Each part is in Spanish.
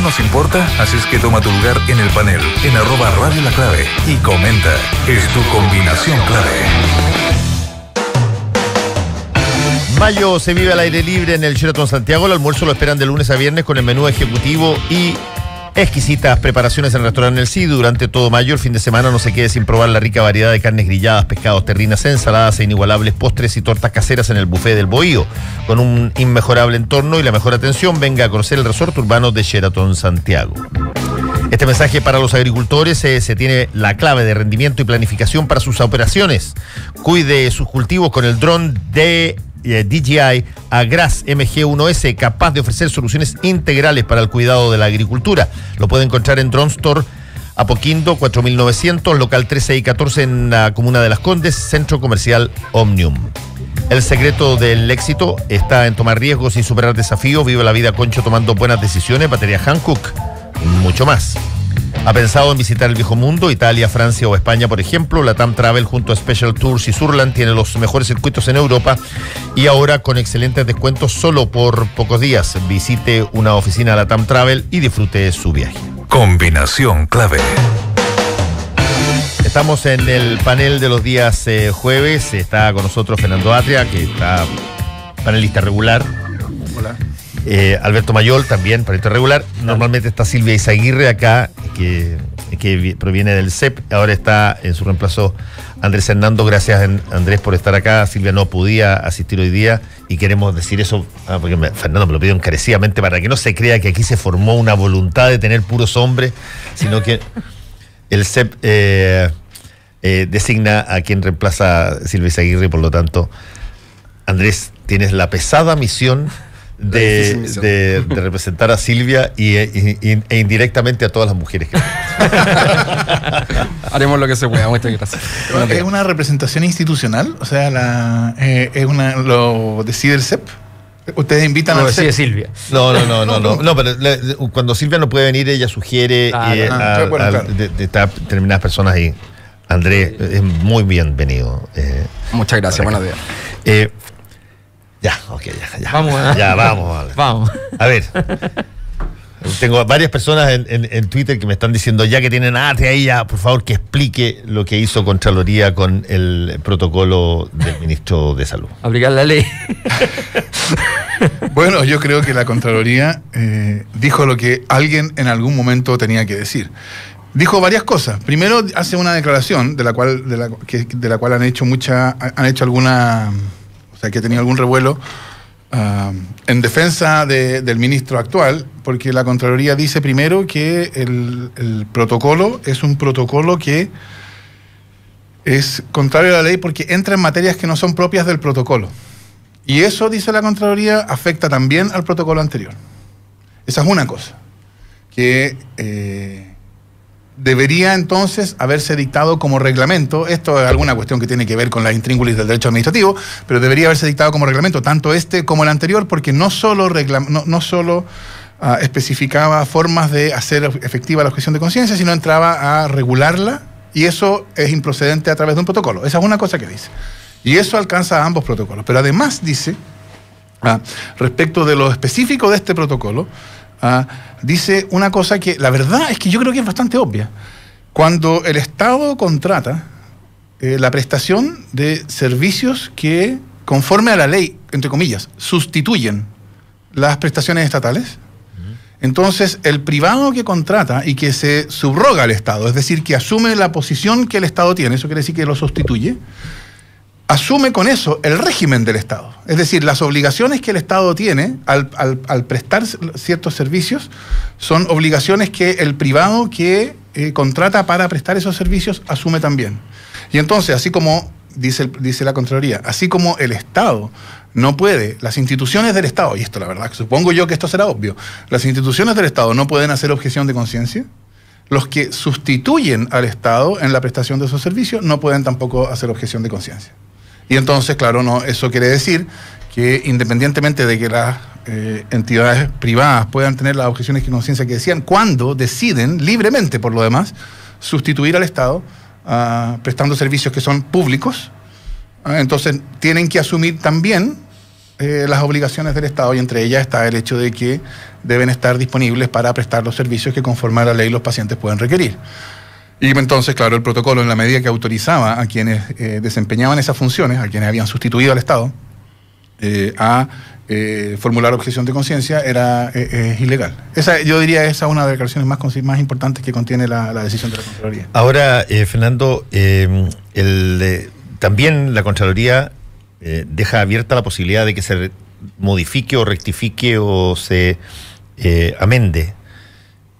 nos importa, así es que toma tu lugar en el panel, en @Radio La Clave, y comenta. Es tu combinación clave. Mayo se vive al aire libre en el Sheraton Santiago. El almuerzo lo esperan de lunes a viernes con el menú ejecutivo y exquisitas preparaciones en el restaurante El Cid. Durante todo mayo, el fin de semana, no se quede sin probar la rica variedad de carnes grilladas, pescados, terrinas, ensaladas e inigualables postres y tortas caseras en el buffet del Bohío. Con un inmejorable entorno y la mejor atención, venga a conocer el resort urbano de Sheraton Santiago. Este mensaje para los agricultores: se tiene la clave de rendimiento y planificación para sus operaciones. Cuide sus cultivos con el dron de DJI Agras MG1S, capaz de ofrecer soluciones integrales para el cuidado de la agricultura. Lo puede encontrar en Drone Store Apoquindo 4900, local 13 y 14 en la comuna de Las Condes, Centro Comercial Omnium. El secreto del éxito está en tomar riesgos y superar desafíos. Vive la vida Concho tomando buenas decisiones. Batería Hankook, mucho más. ¿Ha pensado en visitar el viejo mundo, Italia, Francia o España, por ejemplo? LATAM Travel junto a Special Tours y Surland tiene los mejores circuitos en Europa y ahora con excelentes descuentos solo por pocos días. Visite una oficina LATAM Travel y disfrute su viaje. Combinación clave. Estamos en el panel de los días jueves. Está con nosotros Fernando Atria, que está panelista regular. Hola. Alberto Mayol, también panelista regular. Normalmente está Silvia Izaguirre acá, que proviene del CEP. Ahora está en su reemplazo Andrés Hernando. Gracias, Andrés, por estar acá. Silvia no podía asistir hoy día y queremos decir eso, porque Fernando me lo pidió encarecidamente para que no se crea que aquí se formó una voluntad de tener puros hombres, sino que el CEP designa a quien reemplaza a Silvia Izaguirre. Por lo tanto, Andrés, tienes la pesada misión de representar a Silvia e indirectamente a todas las mujeres que haremos lo que se pueda. Muchas gracias. ¿Es una representación institucional? O sea, ¿lo decide el CEP? ¿Ustedes invitan al CEP? Lo decide Silvia. No, pero cuando Silvia no puede venir, ella sugiere a determinadas personas, y Andrés es muy bienvenido. Muchas gracias, buenos días. Ya. Vamos. A ver, tengo varias personas en Twitter que me están diciendo, ya que tienen a Atria ahí, ya, por favor, que explique lo que hizo Contraloría con el protocolo del ministro de Salud. Aplicar la ley. Bueno, yo creo que la Contraloría dijo lo que alguien en algún momento tenía que decir. Dijo varias cosas. Primero, hace una declaración de la cual han hecho alguna... O sea, que tenía algún revuelo en defensa del ministro actual, porque la Contraloría dice primero que el protocolo es un protocolo que es contrario a la ley porque entra en materias que no son propias del protocolo. Y eso, dice la Contraloría, afecta también al protocolo anterior. Esa es una cosa, que debería entonces haberse dictado como reglamento. Esto es alguna cuestión que tiene que ver con la intríngulis del derecho administrativo, pero debería haberse dictado como reglamento tanto este como el anterior, porque no solo especificaba formas de hacer efectiva la objeción de conciencia, sino entraba a regularla, y eso es improcedente a través de un protocolo. Esa es una cosa que dice. Y eso alcanza a ambos protocolos. Pero además dice, respecto de lo específico de este protocolo, dice una cosa que la verdad es que yo creo que es bastante obvia. Cuando el Estado contrata la prestación de servicios que, conforme a la ley, entre comillas, sustituyen las prestaciones estatales, entonces el privado que contrata y que se subroga al Estado, es decir, que asume la posición que el Estado tiene, eso quiere decir que lo sustituye, asume con eso el régimen del Estado. Es decir, las obligaciones que el Estado tiene al prestar ciertos servicios son obligaciones que el privado que contrata para prestar esos servicios asume también. Y entonces, así como dice la Contraloría, así como el Estado no puede, las instituciones del Estado, y esto la verdad, supongo yo que esto será obvio, las instituciones del Estado no pueden hacer objeción de conciencia, los que sustituyen al Estado en la prestación de esos servicios no pueden tampoco hacer objeción de conciencia. Y entonces, claro, no, eso quiere decir que independientemente de que las entidades privadas puedan tener las objeciones de conciencia que decían, cuando deciden libremente, por lo demás, sustituir al Estado prestando servicios que son públicos, entonces tienen que asumir también las obligaciones del Estado, y entre ellas está el hecho de que deben estar disponibles para prestar los servicios que conforme a la ley los pacientes pueden requerir. Y entonces, claro, el protocolo, en la medida que autorizaba a quienes desempeñaban esas funciones, a quienes habían sustituido al Estado, a formular objeción de conciencia, era ilegal. Yo diría esa es una de las declaraciones más importantes que contiene la decisión de la Contraloría. Ahora, Fernando, también la Contraloría deja abierta la posibilidad de que se modifique o rectifique o se amende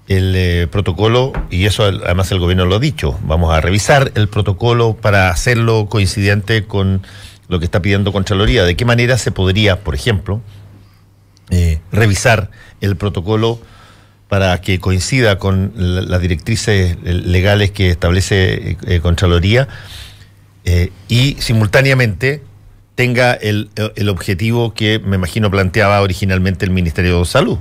el protocolo, y eso además el gobierno lo ha dicho. Vamos a revisar el protocolo para hacerlo coincidente con lo que está pidiendo Contraloría. ¿De qué manera se podría, por ejemplo, revisar el protocolo para que coincida con las directrices legales que establece Contraloría y simultáneamente tenga el objetivo que me imagino planteaba originalmente el Ministerio de Salud?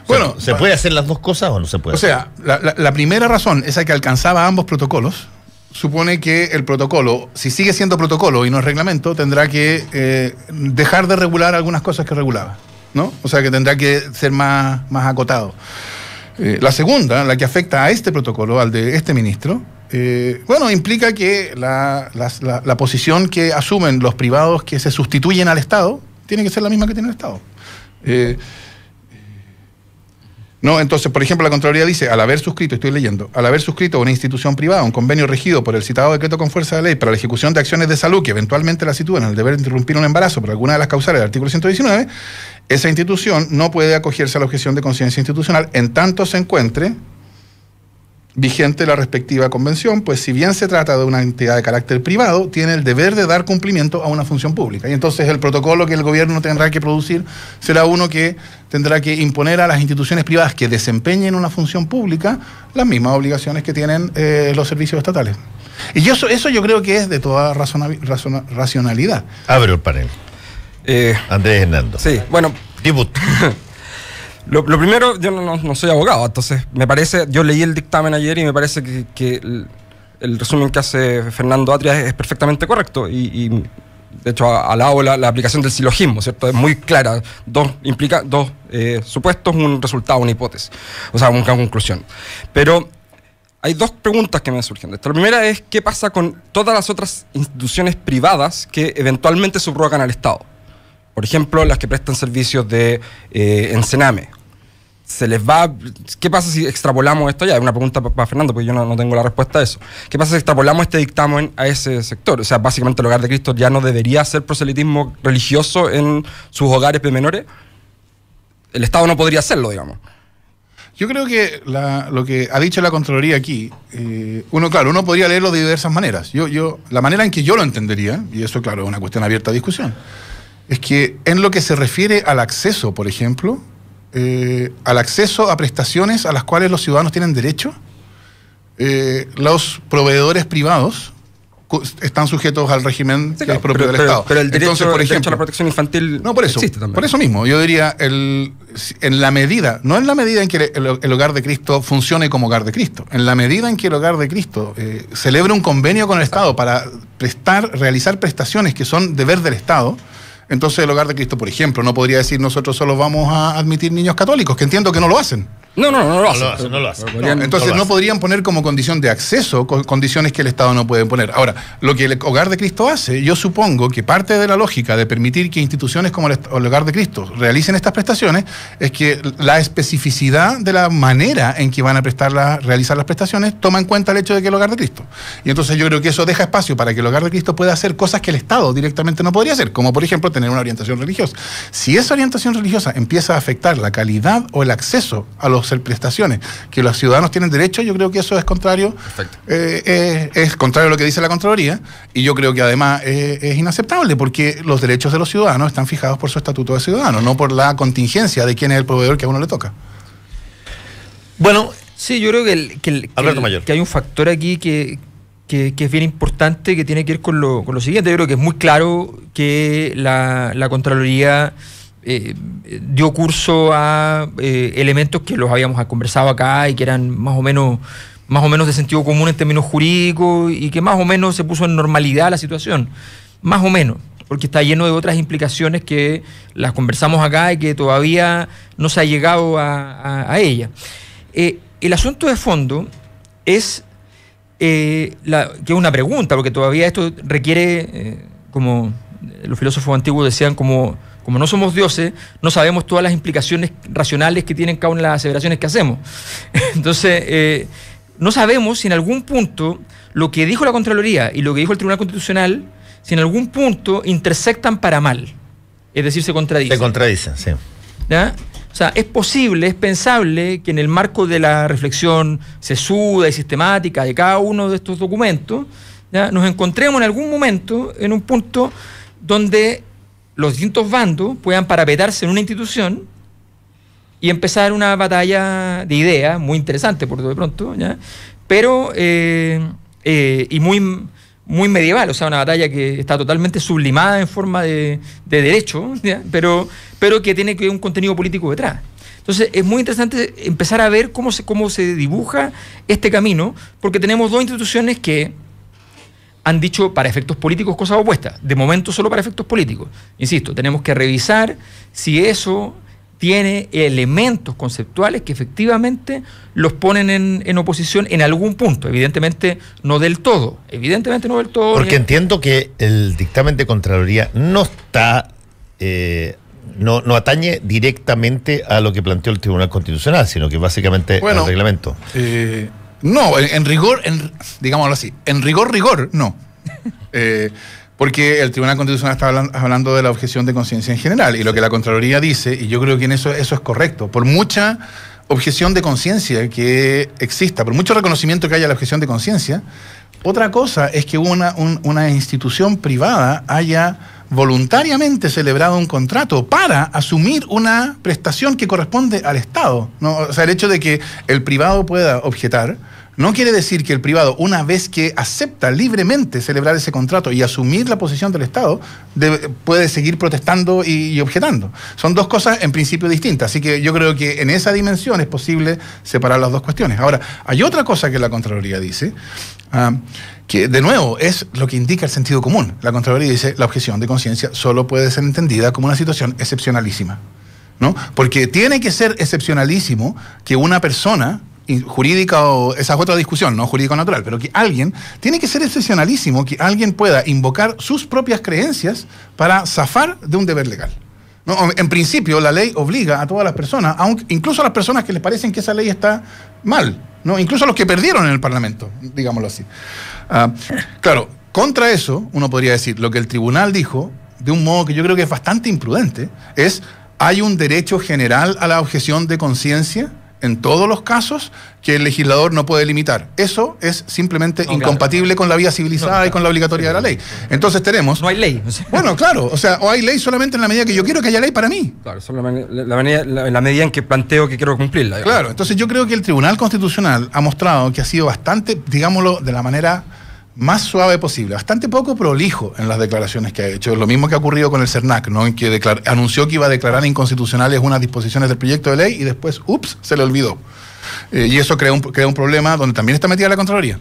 Bueno, ¿se puede hacer las dos cosas o no se puede? O sea, la primera razón, esa que alcanzaba ambos protocolos, supone que el protocolo, si sigue siendo protocolo y no es reglamento, tendrá que dejar de regular algunas cosas que regulaba, ¿no? O sea, que tendrá que ser más acotado. La segunda, la que afecta a este protocolo, al de este ministro, implica que la posición que asumen los privados que se sustituyen al Estado tiene que ser la misma que tiene el Estado. No, entonces, por ejemplo, la Contraloría dice, al haber suscrito a una institución privada un convenio regido por el citado decreto con fuerza de ley para la ejecución de acciones de salud que eventualmente la sitúen en el deber de interrumpir un embarazo por alguna de las causales del artículo 119, esa institución no puede acogerse a la objeción de conciencia institucional en tanto se encuentre vigente la respectiva convención, pues si bien se trata de una entidad de carácter privado, tiene el deber de dar cumplimiento a una función pública. Y entonces el protocolo que el gobierno tendrá que producir será uno que tendrá que imponer a las instituciones privadas que desempeñen una función pública las mismas obligaciones que tienen los servicios estatales. Y eso yo creo que es de toda racionalidad. Abro el panel. Andrés Hernando. Sí, bueno. Diputado. Lo primero, yo no soy abogado, entonces me parece, yo leí el dictamen ayer y me parece que el resumen que hace Fernando Atria es perfectamente correcto y de hecho alabo la aplicación del silogismo, ¿cierto? Es muy clara, implica dos supuestos, un resultado, una hipótesis, o sea, una conclusión. Pero hay dos preguntas que me surgen de esto. La primera es, ¿qué pasa con todas las otras instituciones privadas que eventualmente subrogan al Estado? Por ejemplo, las que prestan servicios de Ensename. ¿Qué pasa si extrapolamos esto? Ya, es una pregunta para Fernando, porque yo no tengo la respuesta a eso. ¿Qué pasa si extrapolamos este dictamen a ese sector? O sea, básicamente el Hogar de Cristo ya no debería hacer proselitismo religioso en sus hogares de menores. El Estado no podría hacerlo, digamos. Yo creo que lo que ha dicho la Contraloría aquí, uno podría leerlo de diversas maneras. La manera en que yo lo entendería, y eso, claro, es una cuestión abierta a discusión, es que en lo que se refiere al acceso, por ejemplo, al acceso a prestaciones a las cuales los ciudadanos tienen derecho, los proveedores privados están sujetos al régimen que es propio del Estado. Pero el derecho, entonces, por ejemplo, derecho a la protección infantil existe también. Por eso mismo, yo diría, en la medida, no en la medida en que el Hogar de Cristo funcione como Hogar de Cristo, en la medida en que el Hogar de Cristo celebre un convenio con el Estado para realizar prestaciones que son deber del Estado, entonces el Hogar de Cristo, por ejemplo, no podría decir nosotros solo vamos a admitir niños católicos, que entiendo que no lo hacen. No lo hacen. Entonces no podrían poner como condición de acceso condiciones que el Estado no puede poner. Ahora, lo que el Hogar de Cristo hace, yo supongo que parte de la lógica de permitir que instituciones como el Hogar de Cristo realicen estas prestaciones es que la especificidad de la manera en que van a realizar las prestaciones toma en cuenta el hecho de que el Hogar de Cristo. Y entonces yo creo que eso deja espacio para que el Hogar de Cristo pueda hacer cosas que el Estado directamente no podría hacer, como por ejemplo tener una orientación religiosa. Si esa orientación religiosa empieza a afectar la calidad o el acceso a las prestaciones que los ciudadanos tienen derecho, yo creo que eso es contrario. Es contrario a lo que dice la Contraloría, y yo creo que además es inaceptable, porque los derechos de los ciudadanos están fijados por su estatuto de ciudadano, no por la contingencia de quién es el proveedor que a uno le toca. Bueno, sí, yo creo que hay un factor aquí que es bien importante, que tiene que ver con lo siguiente. Yo creo que es muy claro que la Contraloría dio curso a elementos que los habíamos conversado acá y que eran más o menos de sentido común en términos jurídicos, y que más o menos se puso en normalidad la situación. Más o menos. porque está lleno de otras implicaciones que las conversamos acá y que todavía no se ha llegado a ella. El asunto de fondo es que es una pregunta, porque todavía esto requiere, como los filósofos antiguos decían, como no somos dioses, no sabemos todas las implicaciones racionales que tienen cada una de las aseveraciones que hacemos. Entonces, no sabemos si en algún punto lo que dijo la Contraloría y lo que dijo el Tribunal Constitucional, si en algún punto intersectan para mal, es decir, se contradicen. Se contradicen, sí. ¿Ya? O sea, es posible, es pensable que en el marco de la reflexión sesuda y sistemática de cada uno de estos documentos, ¿ya?, nos encontremos en algún momento en un punto donde los distintos bandos puedan parapetarse en una institución y empezar una batalla de ideas muy interesante por de pronto, ¿ya?, pero y muy medieval, o sea, una batalla que está totalmente sublimada en forma de derecho, ¿ya?, pero que tiene un contenido político detrás. Entonces es muy interesante empezar a ver cómo se dibuja este camino, porque tenemos dos instituciones que han dicho para efectos políticos cosas opuestas, de momento solo para efectos políticos. Insisto, tenemos que revisar si eso tiene elementos conceptuales que efectivamente los ponen en oposición en algún punto, evidentemente no del todo, Porque entiendo que el dictamen de Contraloría no está, no atañe directamente a lo que planteó el Tribunal Constitucional, sino que básicamente al reglamento. No, en rigor, digámoslo así, en rigor, no. Porque el Tribunal Constitucional está hablando de la objeción de conciencia en general, y lo que la Contraloría dice, y yo creo que en eso es correcto, por mucha objeción de conciencia que exista, por mucho reconocimiento que haya la objeción de conciencia, otra cosa es que una institución privada haya voluntariamente celebrado un contrato para asumir una prestación que corresponde al Estado, ¿no? O sea, el hecho de que el privado pueda objetar no quiere decir que el privado, una vez que acepta libremente celebrar ese contrato y asumir la posición del Estado, puede seguir protestando y objetando. Son dos cosas en principio distintas, así que yo creo que en esa dimensión es posible separar las dos cuestiones. Ahora, hay otra cosa que la Contraloría dice, que de nuevo es lo que indica el sentido común. La Contraloría dice, la objeción de conciencia solo puede ser entendida como una situación excepcionalísima, ¿no? Porque tiene que ser excepcionalísimo que una persona jurídica, o esa es otra discusión, no jurídico natural, pero que alguien, tiene que ser excepcionalísimo que alguien pueda invocar sus propias creencias para zafar de un deber legal, ¿no? En principio, la ley obliga a todas las personas, incluso a las personas que les parecen que esa ley está mal, ¿no? Incluso a los que perdieron en el Parlamento, digámoslo así. Claro, contra eso, uno podría decir, lo que el tribunal dijo, de un modo que yo creo que es bastante imprudente, es, hay un derecho general a la objeción de conciencia en todos los casos que el legislador no puede limitar. Eso es simplemente incompatible con la vía civilizada y con la obligatoria de la ley. Entonces tenemos... No hay ley. Bueno, claro, o sea, o hay ley solamente en la medida que yo quiero que haya ley para mí. Claro, solo la medida en que planteo que quiero cumplirla. Claro, entonces yo creo que el Tribunal Constitucional ha mostrado que ha sido bastante, digámoslo de la manera más suave posible, bastante poco prolijo en las declaraciones que ha hecho. Lo mismo que ha ocurrido con el CERNAC, ¿no? En que anunció que iba a declarar inconstitucionales unas disposiciones del proyecto de ley y después, ups, se le olvidó. Y eso crea un problema donde también está metida la Contraloría.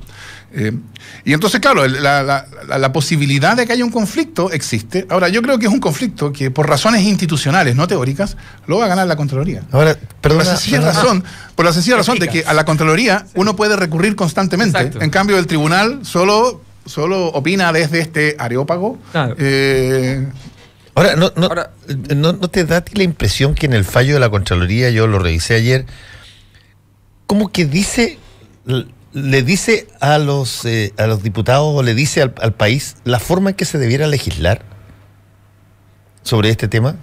Y entonces, claro, la posibilidad de que haya un conflicto existe. Ahora, yo creo que es un conflicto que por razones institucionales, no teóricas, lo va a ganar la Contraloría. Ahora, por la sencilla razón de que a la Contraloría uno puede recurrir constantemente. Exacto. En cambio, el tribunal solo opina desde este areópago. Claro. Ahora, ¿no te da a ti la impresión que en el fallo de la Contraloría, yo lo revisé ayer, como que le dice a los diputados, o le dice al país la forma en que se debiera legislar sobre este tema?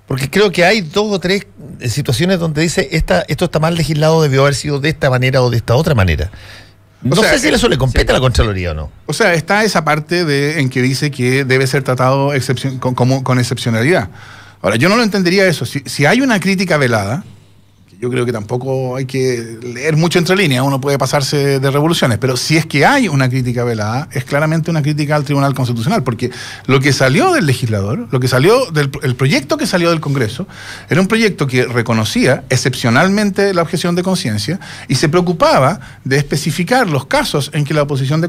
Porque creo que hay 2 o 3 situaciones donde dice esto está mal legislado, debió haber sido de esta manera o de esta otra manera. No sé si eso le compete a la Contraloría o no. O sea, está esa parte en que dice que debe ser tratado con excepcionalidad. Ahora, yo no lo entendería eso. Si hay una crítica velada, yo creo que tampoco hay que leer mucho entre líneas, uno puede pasarse de revoluciones, pero si es que hay una crítica velada, es claramente una crítica al Tribunal Constitucional, porque lo que salió del legislador, el proyecto que salió del Congreso, era un proyecto que reconocía excepcionalmente la objeción de conciencia y se preocupaba de especificar los casos en que la objeción de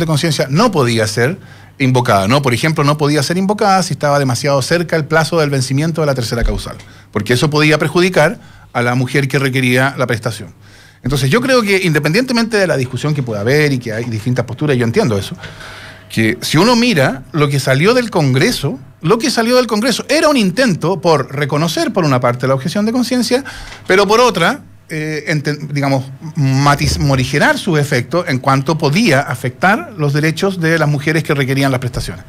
conciencia no podía ser invocada, ¿no? Por ejemplo, no podía ser invocada si estaba demasiado cerca el plazo del vencimiento de la tercera causal, porque eso podía perjudicar a la mujer que requería la prestación. Entonces yo creo que independientemente de la discusión que pueda haber y que hay distintas posturas, yo entiendo eso, que si uno mira lo que salió del Congreso era un intento por reconocer por una parte la objeción de conciencia, pero por otra, digamos, morigerar sus efectos en cuanto podía afectar los derechos de las mujeres que requerían las prestaciones.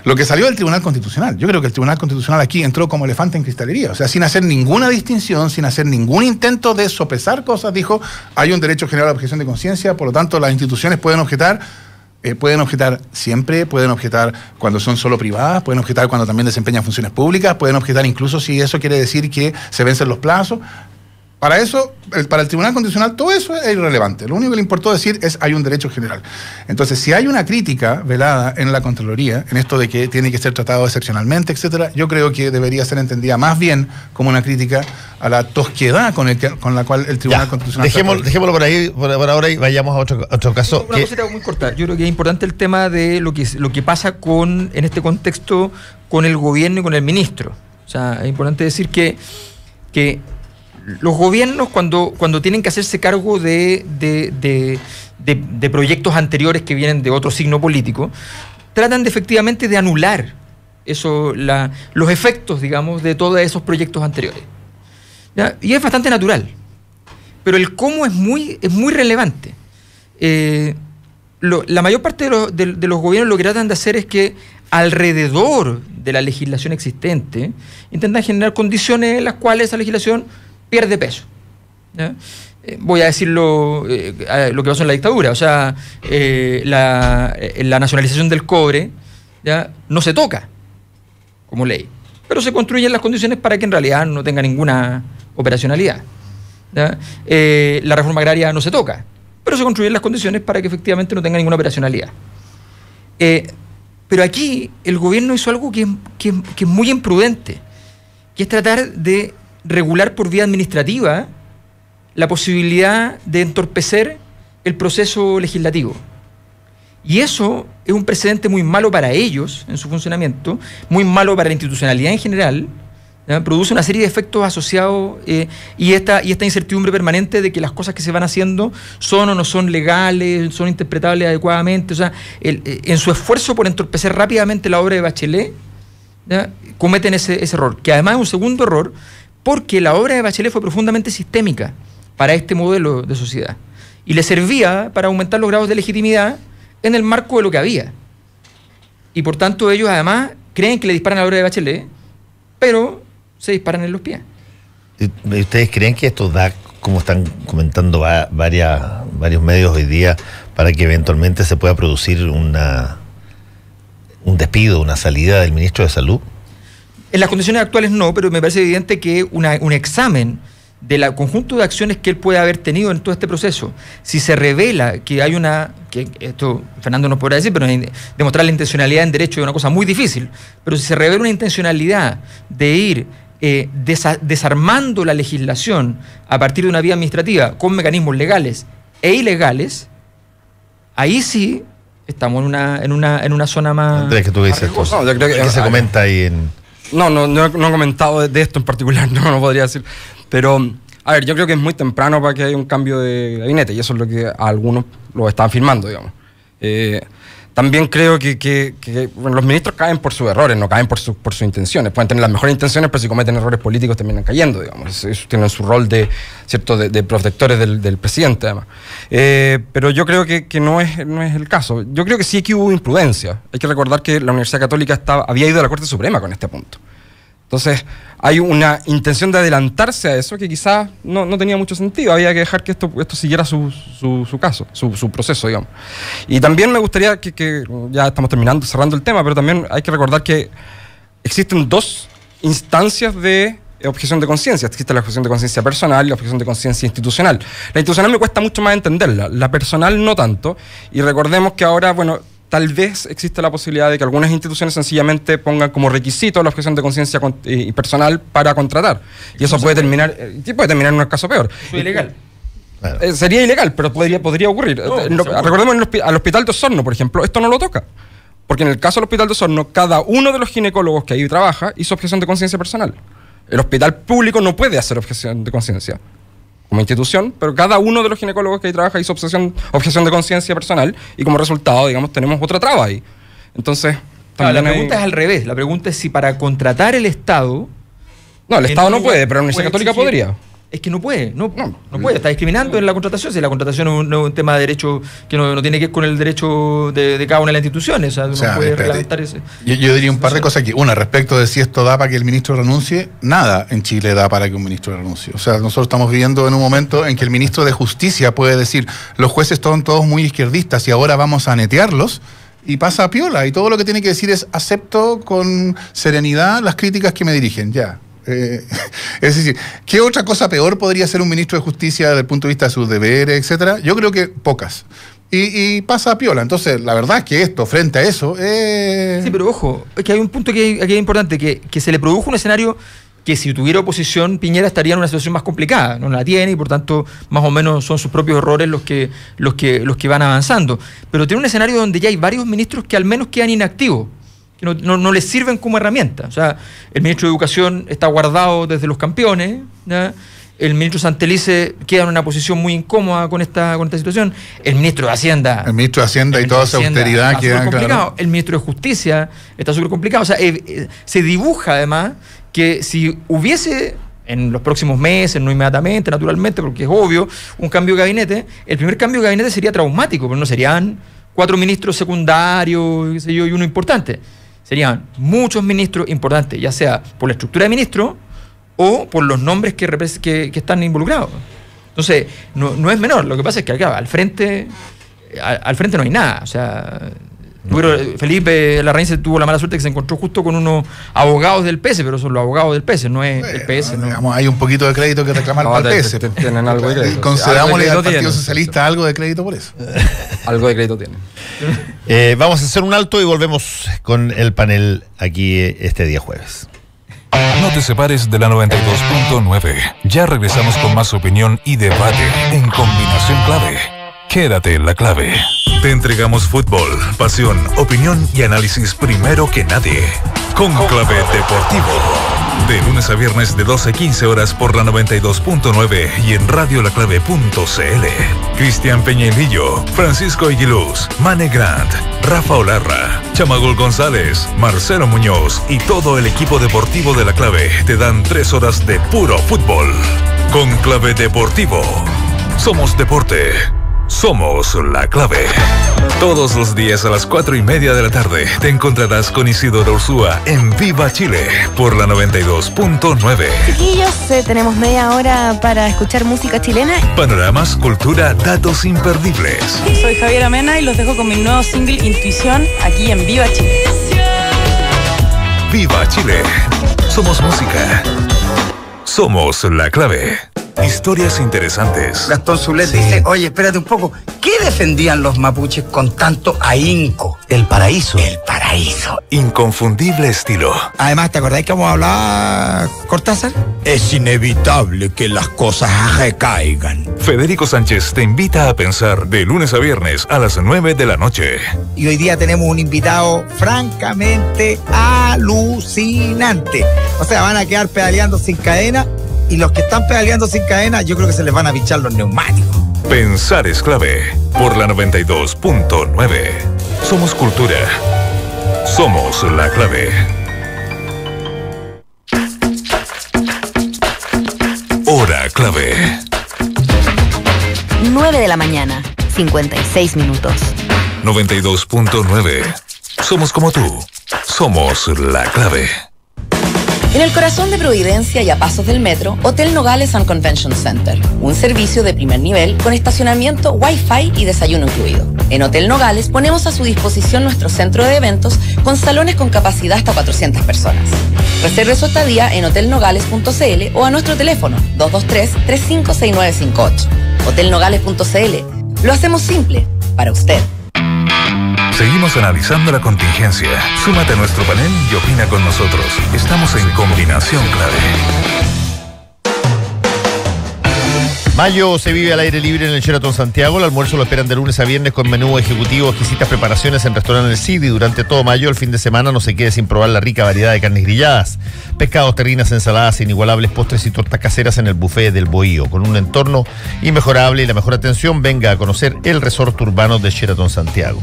Lo que salió del Tribunal Constitucional, yo creo que el Tribunal Constitucional aquí entró como elefante en cristalería, o sea, sin hacer ninguna distinción, sin hacer ningún intento de sopesar cosas, dijo, hay un derecho general a la objeción de conciencia, por lo tanto las instituciones pueden objetar siempre, pueden objetar cuando son solo privadas, pueden objetar cuando también desempeñan funciones públicas, pueden objetar incluso si eso quiere decir que se vencen los plazos. Para eso, para el Tribunal Constitucional, todo eso es irrelevante. Lo único que le importó decir es hay un derecho general. Entonces, si hay una crítica velada en la Contraloría, en esto de que tiene que ser tratado excepcionalmente, etcétera, yo creo que debería ser entendida más bien como una crítica a la tosquedad con la cual el Tribunal Constitucional... Dejémoslo por ahí, por ahora, y vayamos a otro caso. Una cosita muy corta. Yo creo que es importante el tema de lo que pasa en este contexto con el gobierno y con el ministro. O sea, es importante decir que los gobiernos cuando tienen que hacerse cargo de proyectos anteriores que vienen de otro signo político, tratan efectivamente de anular los efectos, digamos, de todos esos proyectos anteriores. ¿Ya? Y es bastante natural. Pero el cómo es muy relevante. La mayor parte de los gobiernos lo que tratan de hacer es que alrededor de la legislación existente intentan generar condiciones en las cuales esa legislación pierde peso. ¿Ya? Voy a decirlo lo que pasó en la dictadura, o sea, la nacionalización del cobre, ¿ya?, no se toca como ley, pero se construyen las condiciones para que en realidad no tenga ninguna operacionalidad. ¿Ya? La reforma agraria no se toca, pero se construyen las condiciones para que efectivamente no tenga ninguna operacionalidad. Pero aquí el gobierno hizo algo que es muy imprudente, que es tratar de regular por vía administrativa la posibilidad de entorpecer el proceso legislativo. Y eso es un precedente muy malo para ellos en su funcionamiento, muy malo para la institucionalidad en general, ¿ya? Produce una serie de efectos asociados y esta incertidumbre permanente de que las cosas que se van haciendo son o no son legales, son interpretables adecuadamente. O sea, en su esfuerzo por entorpecer rápidamente la obra de Bachelet, ¿ya?, cometen ese error, que además es un segundo error, porque la obra de Bachelet fue profundamente sistémica para este modelo de sociedad y le servía para aumentar los grados de legitimidad en el marco de lo que había. Y por tanto ellos además creen que le disparan a la obra de Bachelet, pero se disparan en los pies. ¿Y ustedes creen que esto da, como están comentando varios medios hoy día, para que eventualmente se pueda producir un despido, una salida del ministro de Salud? En las condiciones actuales no, pero me parece evidente que un examen del conjunto de acciones que él puede haber tenido en todo este proceso, si se revela que hay esto Fernando nos podrá decir, pero demostrar la intencionalidad en derecho es una cosa muy difícil, pero si se revela una intencionalidad de ir desarmando la legislación a partir de una vía administrativa con mecanismos legales e ilegales, ahí sí estamos en una zona más... Andrés, ¿qué tú dices? No, yo creo que se comenta ahí en... No he comentado de esto en particular, no podría decir. Pero, a ver, yo creo que es muy temprano para que haya un cambio de gabinete, y eso es lo que algunos lo están firmando, digamos. También creo que bueno, los ministros caen por sus errores, no caen por sus intenciones. Pueden tener las mejores intenciones, pero si cometen errores políticos terminan cayendo, digamos. Eso tienen su rol de protectores del presidente, además. Pero yo creo que no es el caso. Yo creo que sí que hubo imprudencia. Hay que recordar que la Universidad Católica había ido a la Corte Suprema con este punto. Entonces, hay una intención de adelantarse a eso que quizás no tenía mucho sentido. Había que dejar que esto siguiera su caso, su proceso, digamos. Y también me gustaría que ya estamos cerrando el tema, pero también hay que recordar que existen dos instancias de objeción de conciencia. Existe la objeción de conciencia personal y la objeción de conciencia institucional. La institucional me cuesta mucho más entenderla, la personal no tanto. Y recordemos que ahora, bueno, tal vez existe la posibilidad de que algunas instituciones sencillamente pongan como requisito la objeción de conciencia personal para contratar. Y eso puede terminar en un caso peor. ¿Es ilegal? Sería ilegal, pero podría ocurrir. Recordemos al Hospital de Osorno, por ejemplo, esto no lo toca. Porque en el caso del Hospital de Osorno, cada uno de los ginecólogos que ahí trabaja hizo objeción de conciencia personal. El hospital público no puede hacer objeción de conciencia como institución, pero cada uno de los ginecólogos que ahí trabaja hizo objeción de conciencia personal y como resultado, digamos, tenemos otra traba ahí. Entonces, la pregunta es al revés. La pregunta es si para contratar el Estado... No, el Estado no puede, pero la Universidad Católica podría. Es que no puede, no puede, está discriminando en la contratación. Si la contratación es un tema de derecho que no tiene que ver con el derecho de cada una de las instituciones. O sea, no puede reglamentar ese. Yo diría un par de cosas aquí. Una, respecto de si esto da para que el ministro renuncie, nada en Chile da para que un ministro renuncie. O sea, nosotros estamos viviendo en un momento en que el ministro de Justicia puede decir, los jueces son todos muy izquierdistas y ahora vamos a netearlos. Y pasa a piola. Y todo lo que tiene que decir es, acepto con serenidad las críticas que me dirigen. Ya. Es decir, ¿qué otra cosa peor podría ser un ministro de Justicia desde el punto de vista de sus deberes, etcétera? Yo creo que pocas. Y pasa a piola. Entonces, la verdad es que esto, frente a eso... Sí, pero ojo, es que hay un punto que aquí es importante, que se le produjo un escenario que si tuviera oposición, Piñera estaría en una situación más complicada. No la tiene y por tanto, más o menos son sus propios errores los que van avanzando. Pero tiene un escenario donde ya hay varios ministros que al menos quedan inactivos, que no les sirven como herramienta. O sea, el ministro de Educación está guardado desde los campeones, ¿ya? El ministro Santelice queda en una posición muy incómoda con esta situación. El ministro de Hacienda... El ministro de Hacienda y toda esa austeridad queda complicado. Claro. El ministro de Justicia está súper complicado. O sea, se dibuja además que si hubiese en los próximos meses, no inmediatamente, naturalmente, porque es obvio, un cambio de gabinete, el primer cambio de gabinete sería traumático, pero no serían 4 ministros secundarios, qué sé yo, y uno importante. Serían muchos ministros importantes, ya sea por la estructura de ministros o por los nombres que están involucrados. Entonces, no es menor. Lo que pasa es que acá, al frente no hay nada. O sea, Felipe Larraín tuvo la mala suerte que se encontró justo con unos abogados del PS, pero son los abogados del PS, no es el PS. No. Digamos, hay un poquito de crédito que reclamar para el PS. Tienen algo de crédito. Concedámosle al Partido Socialista algo de crédito por eso. Algo de crédito tienen. Vamos a hacer un alto y volvemos con el panel aquí este día jueves. No te separes de la 92.9. Ya regresamos con más opinión y debate en Combinación Clave. Quédate en la clave. Te entregamos fútbol, pasión, opinión y análisis primero que nadie. Conclave Deportivo. De lunes a viernes de 12:15 horas por la 92.9 y en radiolaclave.cl. Cristian Peñailillo, Francisco Aguiluz, Mane Grant, Rafa Olarra, Chamagol González, Marcelo Muñoz y todo el equipo deportivo de La Clave te dan 3 horas de puro fútbol. Conclave Deportivo. Somos deporte. Somos La Clave. Todos los días a las 4:30 de la tarde te encontrarás con Isidoro Ursúa en Viva Chile por la 92.9. Chiquillos, tenemos media hora para escuchar música chilena. Panoramas, cultura, datos imperdibles. Soy Javiera Mena y los dejo con mi nuevo single Intuición aquí en Viva Chile. Viva Chile. Somos música. Somos La Clave. Historias interesantes. Gastón Zulet dice, oye, espérate un poco, ¿qué defendían los mapuches con tanto ahínco? El paraíso. El paraíso. Inconfundible estilo. Además, ¿te acordáis cómo hablaba Cortázar? Es inevitable que las cosas recaigan. Federico Sánchez te invita a pensar de lunes a viernes a las 9 de la noche. Y hoy día tenemos un invitado francamente alucinante. O sea, van a quedar pedaleando sin cadena. Y los que están pedaleando sin cadena, yo creo que se les van a pinchar los neumáticos. Pensar es clave. Por la 92.9. Somos cultura. Somos La Clave. Hora clave. 9 de la mañana, 56 minutos. 92.9. Somos como tú. Somos La Clave. En el corazón de Providencia y a pasos del metro, Hotel Nogales and Convention Center. Un servicio de primer nivel con estacionamiento, Wi-Fi y desayuno incluido. En Hotel Nogales ponemos a su disposición nuestro centro de eventos con salones con capacidad hasta 400 personas. Reserve su estadía en hotelnogales.cl o a nuestro teléfono 223-356958. Hotelnogales.cl. Lo hacemos simple para usted. Seguimos analizando la contingencia. Súmate a nuestro panel y opina con nosotros. Estamos en Combinación Clave. Mayo se vive al aire libre en el Sheraton Santiago. El almuerzo lo esperan de lunes a viernes con menú ejecutivo, exquisitas preparaciones en restaurante El Cid. Y durante todo mayo, el fin de semana, no se quede sin probar la rica variedad de carnes grilladas, pescados, terrinas, ensaladas, inigualables postres y tortas caseras en el buffet del Bohío. Con un entorno inmejorable y la mejor atención, venga a conocer el resort urbano de Sheraton Santiago.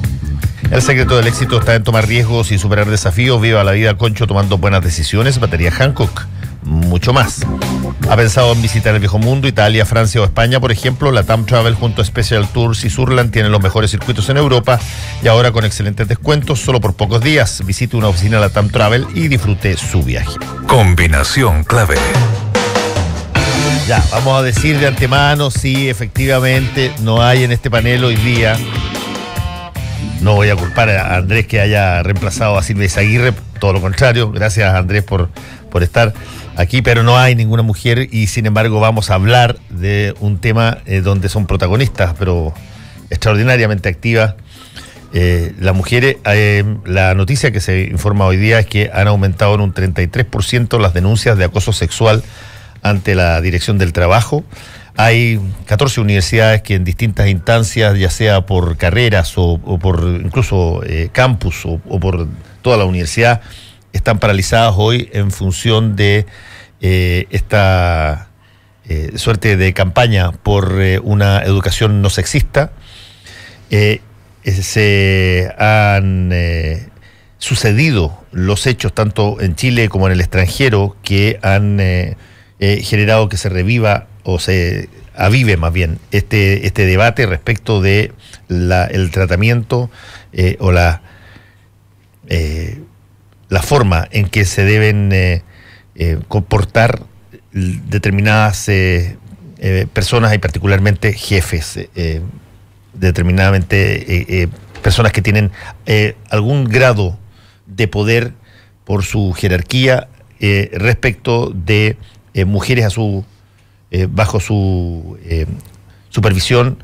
El secreto del éxito está en tomar riesgos y superar desafíos. Viva la vida, Concho, tomando buenas decisiones. Batería Hancock, mucho más. ¿Ha pensado en visitar el viejo mundo, Italia, Francia o España, por ejemplo? La TAM Travel junto a Special Tours y Surland tienen los mejores circuitos en Europa y ahora con excelentes descuentos solo por pocos días. Visite una oficina de la TAM Travel y disfrute su viaje. Combinación clave. Ya, vamos a decir de antemano, sí, efectivamente, no hay en este panel hoy día. No voy a culpar a Andrés que haya reemplazado a Silvia Izaguirre, todo lo contrario. Gracias, Andrés, por estar aquí, pero no hay ninguna mujer y sin embargo vamos a hablar de un tema donde son protagonistas, pero extraordinariamente activas las mujeres. La noticia que se informa hoy día es que han aumentado en un 33% las denuncias de acoso sexual ante la Dirección del Trabajo. Hay 14 universidades que en distintas instancias, ya sea por carreras o por incluso campus o por toda la universidad, están paralizadas hoy en función de esta suerte de campaña por una educación no sexista. Se han sucedido los hechos tanto en Chile como en el extranjero que han generado que se reviva o se avive más bien este debate respecto de el tratamiento o la forma en que se deben comportar determinadas personas y particularmente jefes, determinadamente personas que tienen algún grado de poder por su jerarquía respecto de mujeres bajo su supervisión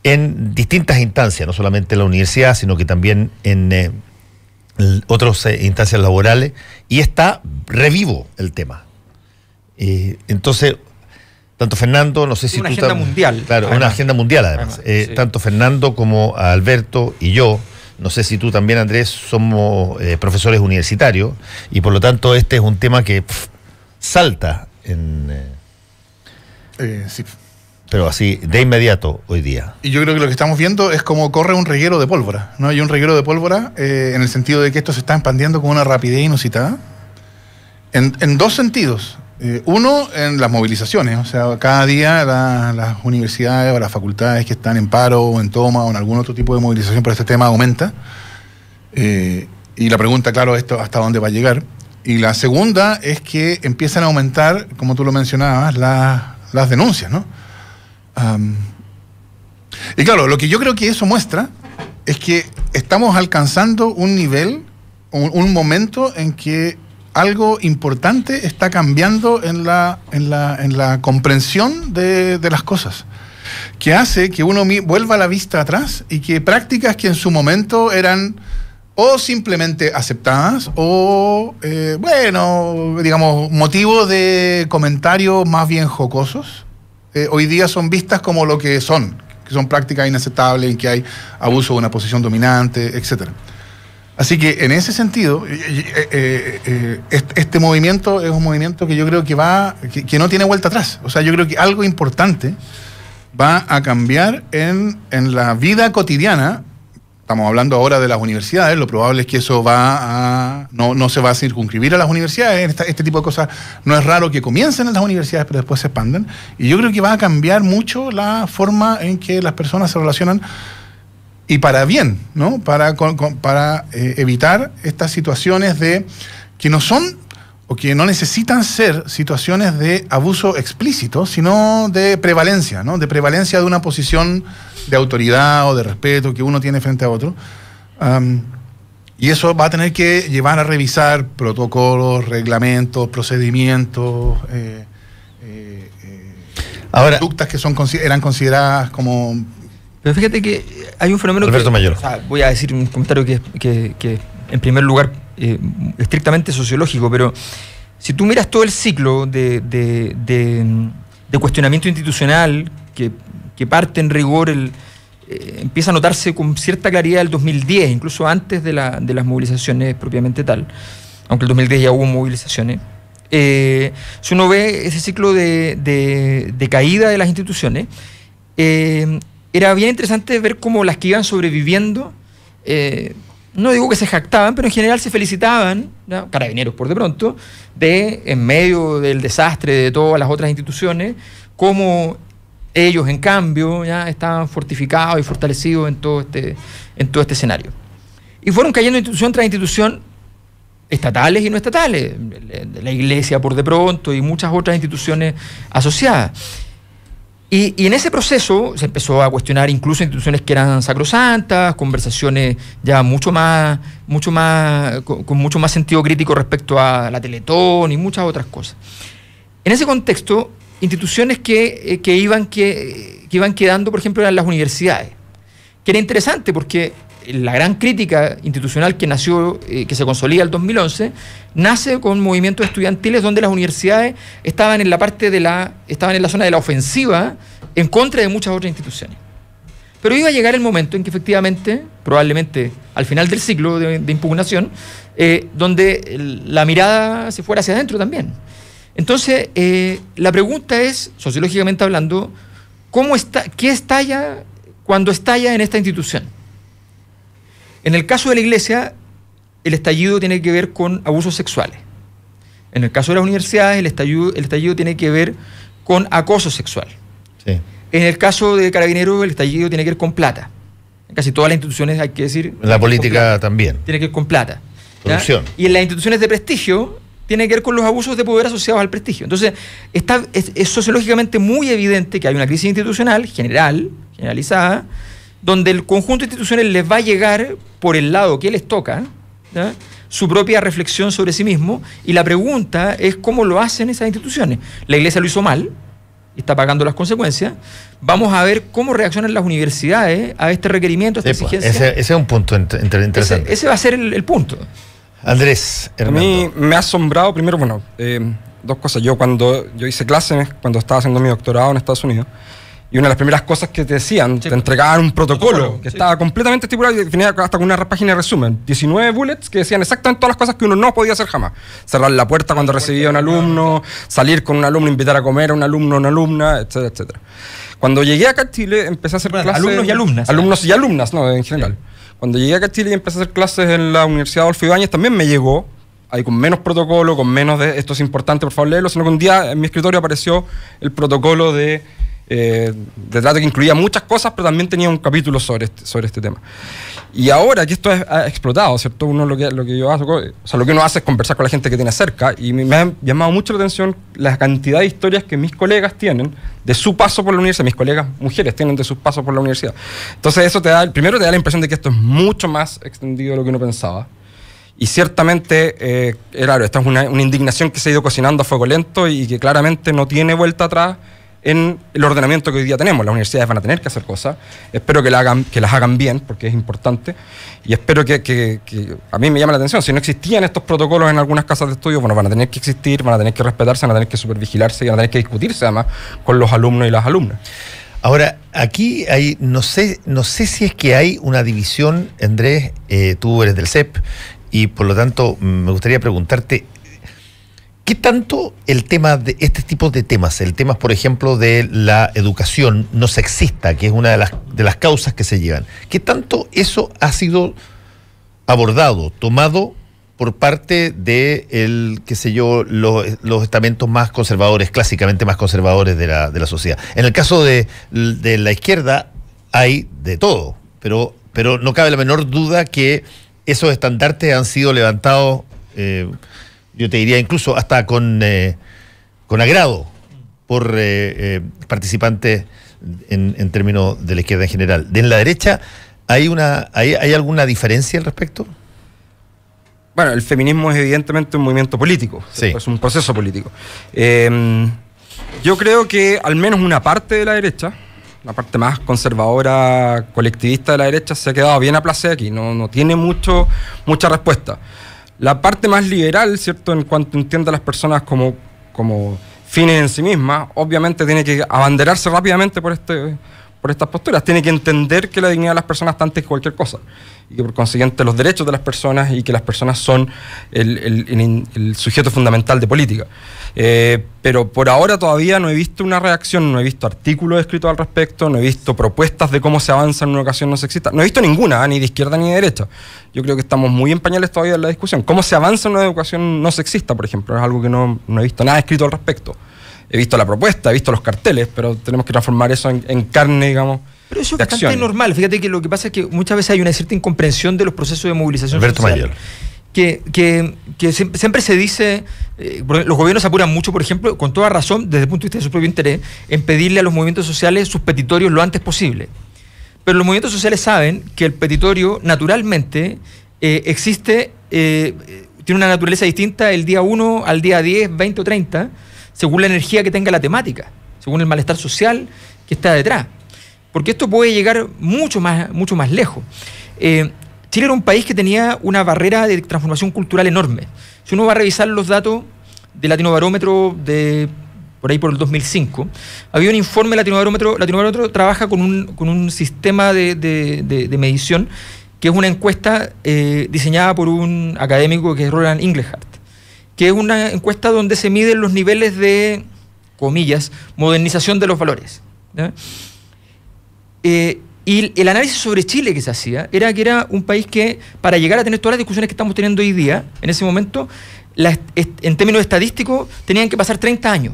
en distintas instancias, no solamente en la universidad, sino que también en otras instancias laborales, y está revivo el tema. Entonces, tanto Fernando, no sé si una agenda mundial. Claro, además, una agenda mundial además. Sí. Tanto Fernando como Alberto y yo, no sé si tú también, Andrés, somos profesores universitarios, y por lo tanto este es un tema que salta en... sí. Pero así, de inmediato, hoy día. Y yo creo que lo que estamos viendo es como corre un reguero de pólvora, ¿no? Hay un reguero de pólvora en el sentido de que esto se está expandiendo con una rapidez inusitada, en dos sentidos. Uno, en las movilizaciones, o sea, cada día las universidades o las facultades que están en paro o en toma o en algún otro tipo de movilización por este tema aumenta. Y la pregunta, claro, esto hasta dónde va a llegar. Y la segunda es que empiezan a aumentar, como tú lo mencionabas, las denuncias, ¿no? Y claro, lo que yo creo que eso muestra es que estamos alcanzando un nivel, un momento en que algo importante está cambiando en la comprensión de las cosas, que hace que uno vuelva la vista atrás y que prácticas que en su momento eran o simplemente aceptadas o, bueno, digamos, motivo de comentarios más bien jocosos, hoy día son vistas como lo que son prácticas inaceptables, en que hay abuso de una posición dominante, etcétera. Así que en ese sentido, este movimiento es un movimiento que yo creo que no tiene vuelta atrás. O sea, yo creo que algo importante va a cambiar en la vida cotidiana. Estamos hablando ahora de las universidades, lo probable es que eso no se va a circunscribir a las universidades. Este tipo de cosas no es raro que comiencen en las universidades, pero después se expandan. Y yo creo que va a cambiar mucho la forma en que las personas se relacionan, y para bien, ¿no? Para evitar estas situaciones que no son o que no necesitan ser situaciones de abuso explícito, sino de prevalencia, ¿no? De prevalencia de una posición de autoridad o de respeto que uno tiene frente a otro. Y eso va a tener que llevar a revisar protocolos, reglamentos, procedimientos, ahora, conductas que eran consideradas como... Pero fíjate que hay un fenómeno Alberto Mayor. O sea, voy a decir un comentario que en primer lugar, estrictamente sociológico, pero si tú miras todo el ciclo de cuestionamiento institucional que parte en rigor, empieza a notarse con cierta claridad el 2010, incluso antes de las movilizaciones propiamente tal, aunque el 2010 ya hubo movilizaciones. Si uno ve ese ciclo de caída de las instituciones, era bien interesante ver cómo las que iban sobreviviendo, no digo que se jactaban, pero en general se felicitaban, ¿no? Carabineros por de pronto, en medio del desastre de todas las otras instituciones, cómo ellos en cambio ya estaban fortificados y fortalecidos en todo este escenario. Y fueron cayendo institución tras institución, estatales y no estatales, la Iglesia por de pronto y muchas otras instituciones asociadas. Y en ese proceso se empezó a cuestionar incluso instituciones que eran sacrosantas, conversaciones ya con mucho más sentido crítico respecto a la Teletón y muchas otras cosas. En ese contexto, instituciones que iban quedando, por ejemplo, eran las universidades, que era interesante porque la gran crítica institucional que nació, que se consolida el 2011, nace con movimientos estudiantiles donde las universidades estaban en la zona de la ofensiva en contra de muchas otras instituciones. Pero iba a llegar el momento en que efectivamente, probablemente al final del ciclo de impugnación, donde la mirada se fuera hacia adentro también. Entonces, la pregunta es, sociológicamente hablando, ¿qué estalla cuando estalla en esta institución? En el caso de la Iglesia, el estallido tiene que ver con abusos sexuales. En el caso de las universidades, el estallido tiene que ver con acoso sexual. Sí. En el caso de Carabineros, el estallido tiene que ver con plata. En casi todas las instituciones, hay que decir... La política también. Tiene que ver con plata. Corrupción. Y en las instituciones de prestigio, tiene que ver con los abusos de poder asociados al prestigio. Entonces, es sociológicamente muy evidente que hay una crisis institucional generalizada, donde el conjunto de instituciones les va a llegar por el lado que les toca, ¿ya?, su propia reflexión sobre sí mismo, y la pregunta es cómo lo hacen esas instituciones. La Iglesia lo hizo mal y está pagando las consecuencias. Vamos a ver cómo reaccionan las universidades a este requerimiento, a esta exigencia. Ese es un punto interesante. Ese va a ser el punto. Andrés Hernando. A mí me ha asombrado, primero, dos cosas. Cuando yo hice clases, cuando estaba haciendo mi doctorado en Estados Unidos, y una de las primeras cosas que te decían, te entregaban un protocolo que estaba completamente estipulado y venía hasta con una página de resumen. 19 bullets que decían exactamente todas las cosas que uno no podía hacer jamás. Cerrar la puerta cuando recibía a un alumno, salir con un alumno, invitar a comer a un alumno o una alumna, etcétera, etcétera. Cuando llegué acá a Chile, empecé a hacer clases... Alumnos y alumnas. Alumnos y alumnas, no, en general. Sí. Cuando llegué acá a Chile y empecé a hacer clases en la Universidad Adolfo Ibáñez, también me llegó, ahí con menos protocolo, con menos de esto es importante, por favor léelo, sino que un día en mi escritorio apareció el protocolo de trato que incluía muchas cosas, pero también tenía un capítulo sobre este tema. Y ahora que esto ha explotado, ¿cierto? Uno lo que yo hago, o sea, lo que uno hace es conversar con la gente que tiene cerca, y me ha llamado mucho la atención la cantidad de historias que mis colegas tienen de su paso por la universidad, mis colegas mujeres tienen de sus pasos por la universidad. Entonces eso primero te da la impresión de que esto es mucho más extendido de lo que uno pensaba. Y ciertamente, claro, esta es una indignación que se ha ido cocinando a fuego lento y que claramente no tiene vuelta atrás en el ordenamiento que hoy día tenemos. Las universidades van a tener que hacer cosas. Espero que las hagan bien, porque es importante. Y espero que a mí me llama la atención. Si no existían estos protocolos en algunas casas de estudio, bueno, van a tener que existir, van a tener que respetarse, van a tener que supervigilarse y van a tener que discutirse además con los alumnos y las alumnas. Ahora, aquí hay, no sé si es que hay una división, Andrés, tú eres del CEP, y por lo tanto me gustaría preguntarte, ¿qué tanto el tema de este tipo de temas, el tema, por ejemplo, de la educación no sexista, que es una de las causas que se llevan, qué tanto eso ha sido abordado, tomado por parte de los estamentos más conservadores, clásicamente más conservadores de la sociedad? En el caso de la izquierda hay de todo, pero no cabe la menor duda que esos estandartes han sido levantados, yo te diría incluso hasta con agrado por participantes en términos de la izquierda en general. ¿De la derecha hay alguna diferencia al respecto? Bueno, el feminismo es evidentemente un movimiento político, sí. Es un proceso político. Yo creo que al menos una parte de la derecha, la parte más conservadora, colectivista de la derecha, se ha quedado bien aplacada aquí, no tiene mucha respuesta. La parte más liberal, ¿cierto?, en cuanto entiende a las personas como fines en sí misma, obviamente tiene que abanderarse rápidamente por estas posturas. Tiene que entender que la dignidad de las personas está antes que cualquier cosa, y que por consiguiente los derechos de las personas, y que las personas son el sujeto fundamental de política. Pero por ahora todavía no he visto una reacción, no he visto artículos escritos al respecto, no he visto propuestas de cómo se avanza en una educación no sexista, no he visto ninguna, ni de izquierda ni de derecha. Yo creo que estamos muy en pañales todavía en la discusión. ¿Cómo se avanza en una educación no sexista, por ejemplo? Es algo que no he visto nada escrito al respecto. He visto la propuesta, he visto los carteles, pero tenemos que transformar eso en carne, digamos. Pero eso es bastante normal. Fíjate que lo que pasa es que muchas veces hay una cierta incomprensión de los procesos de movilización social. Que siempre se dice, los gobiernos se apuran mucho, por ejemplo, con toda razón, desde el punto de vista de su propio interés, en pedirle a los movimientos sociales sus petitorios lo antes posible. Pero los movimientos sociales saben que el petitorio naturalmente existe, tiene una naturaleza distinta el día 1 al día 10, 20 o 30, según la energía que tenga la temática, según el malestar social que está detrás. Porque esto puede llegar mucho más lejos. Chile era un país que tenía una barrera de transformación cultural enorme. Si uno va a revisar los datos de Latinobarómetro por ahí por el 2005, había un informe Latinobarómetro trabaja con un sistema de medición, que es una encuesta diseñada por un académico que es Roland Inglehart, que es una encuesta donde se miden los niveles de, comillas, modernización de los valores, ¿ya? Y el análisis sobre Chile que se hacía era que era un país que, para llegar a tener todas las discusiones que estamos teniendo hoy día, en ese momento, en términos estadísticos, tenían que pasar 30 años.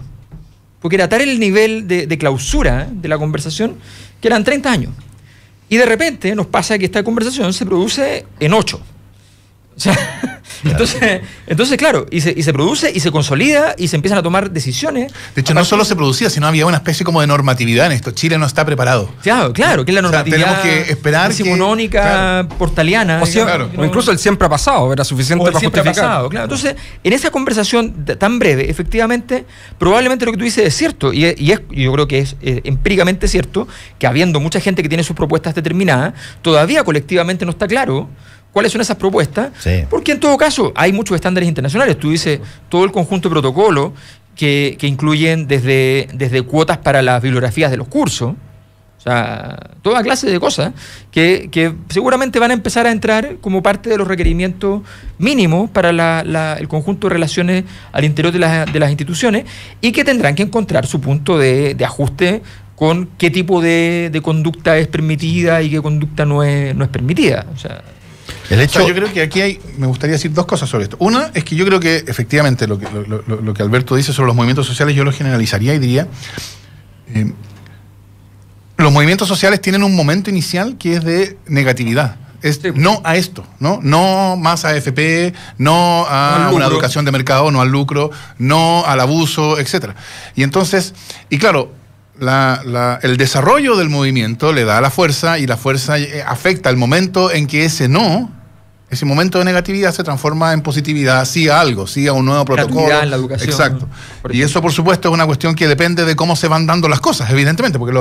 Porque era tal el nivel de clausura de la conversación que eran 30 años. Y de repente nos pasa que esta conversación se produce en 8. O sea, entonces claro, y se produce y se consolida y se empiezan a tomar decisiones. De hecho, no solo se producía, sino había una especie como de normatividad en esto. Chile no está preparado. Claro, que es la normatividad, o sea, tenemos que esperar decimonónica, portaliana. O incluso el siempre ha pasado, era suficiente para justificar. Claro. Entonces, en esa conversación tan breve, efectivamente, probablemente lo que tú dices es cierto, y yo creo que es empíricamente cierto, que habiendo mucha gente que tiene sus propuestas determinadas, todavía colectivamente no está claro cuáles son esas propuestas, porque en todo caso hay muchos estándares internacionales. Tú dices, todo el conjunto de protocolos que incluyen desde cuotas para las bibliografías de los cursos, o sea, toda clase de cosas que seguramente van a empezar a entrar como parte de los requerimientos mínimos para el conjunto de relaciones al interior de las instituciones, y que tendrán que encontrar su punto de ajuste con qué tipo de conducta es permitida y qué conducta no es permitida. O sea, yo creo que aquí me gustaría decir dos cosas sobre esto. Una es que yo creo que efectivamente lo que Alberto dice sobre los movimientos sociales, yo lo generalizaría y diría, los movimientos sociales tienen un momento inicial que es de negatividad. No a esto, no más a AFP, no a una educación de mercado, no al lucro, no al abuso, etcétera. Y entonces, y claro, el desarrollo del movimiento le da la fuerza, y la fuerza afecta el momento en que ese momento de negatividad se transforma en positividad, sí a algo, sí a un nuevo protocolo. En la educación. Exacto. Y eso, por supuesto, es una cuestión que depende de cómo se van dando las cosas, evidentemente, porque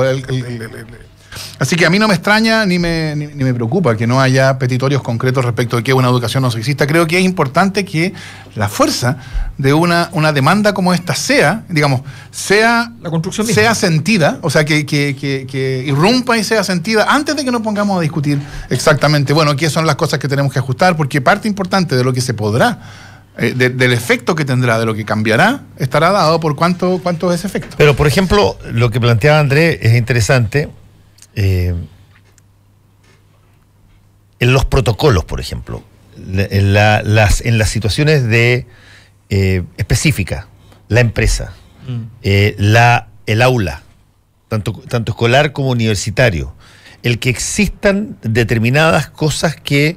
así que a mí no me extraña ni me preocupa que no haya petitorios concretos respecto de que una educación no sexista. Creo que es importante que la fuerza de una demanda como esta sea la construcción misma, sea sentida, o sea, que irrumpa y sea sentida antes de que nos pongamos a discutir exactamente, qué son las cosas que tenemos que ajustar, porque parte importante de lo que se podrá, del efecto que tendrá, de lo que cambiará, estará dado por cuánto es ese efecto. Pero, por ejemplo, lo que planteaba Andrés es interesante. En los protocolos, por ejemplo, en las situaciones específicas, la empresa, el aula, tanto escolar como universitario, el que existan determinadas cosas que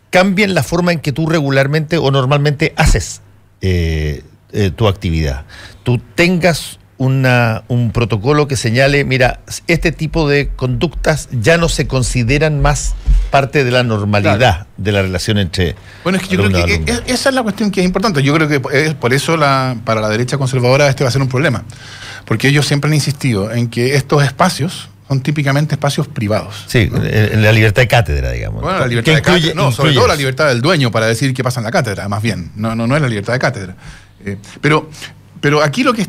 cambien la forma en que tú regularmente o normalmente haces tu actividad. Tú tengas un protocolo que señale, mira, este tipo de conductas ya no se consideran más parte de la normalidad de la relación entre... Bueno, es que yo creo que esa es la cuestión que es importante. Yo creo que por eso para la derecha conservadora este va a ser un problema. Porque ellos siempre han insistido en que estos espacios son típicamente espacios privados. Sí, en la libertad de cátedra, digamos. Bueno, la libertad de cátedra, sobre todo la libertad del dueño para decir qué pasa en la cátedra, más bien. No es la libertad de cátedra. Pero Pero aquí lo que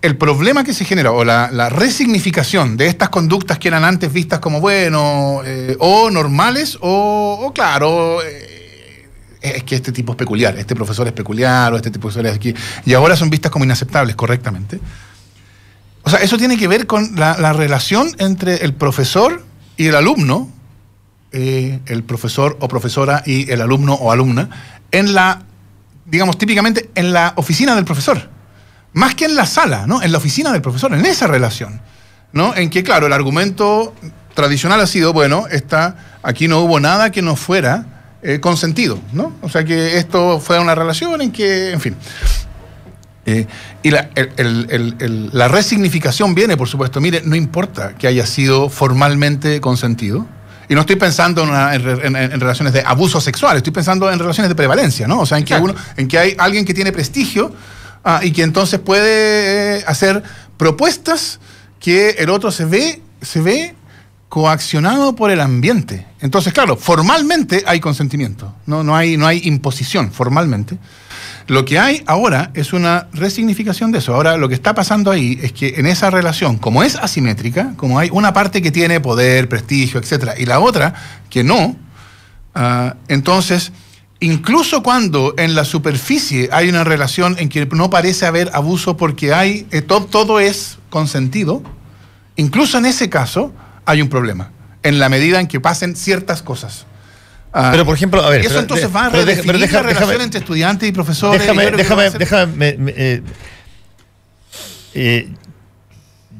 el problema que se genera, o la resignificación de estas conductas que eran antes vistas como, bueno, o normales, o claro, es que este tipo es peculiar, este profesor es peculiar, o este tipo de profesor es aquí, y ahora son vistas como inaceptables correctamente. O sea, eso tiene que ver con la relación entre el profesor y el alumno, el profesor o profesora y el alumno o alumna, digamos, típicamente en la oficina del profesor. Más que en la sala, ¿no? En la oficina del profesor, en esa relación, ¿no? En que, claro, el argumento tradicional ha sido, bueno, aquí no hubo nada que no fuera consentido, ¿no? O sea, que esto fue una relación en que, en fin. Y la resignificación viene, por supuesto, mire, no importa que haya sido formalmente consentido, y no estoy pensando en relaciones de abuso sexual, estoy pensando en relaciones de prevalencia, ¿no? O sea, en que hay alguien que tiene prestigio y que entonces puede hacer propuestas que el otro se ve coaccionado por el ambiente. Entonces, claro, formalmente hay consentimiento, no hay imposición formalmente. Lo que hay ahora es una resignificación de eso. Ahora, lo que está pasando ahí es que en esa relación, como es asimétrica, como hay una parte que tiene poder, prestigio, etcétera, y la otra que no, entonces, incluso cuando en la superficie hay una relación en que no parece haber abuso porque hay todo es consentido, incluso en ese caso hay un problema, en la medida en que pasen ciertas cosas. Pero, por ejemplo, a ver... Eso entonces va a redefinir la relación entre estudiantes y profesores.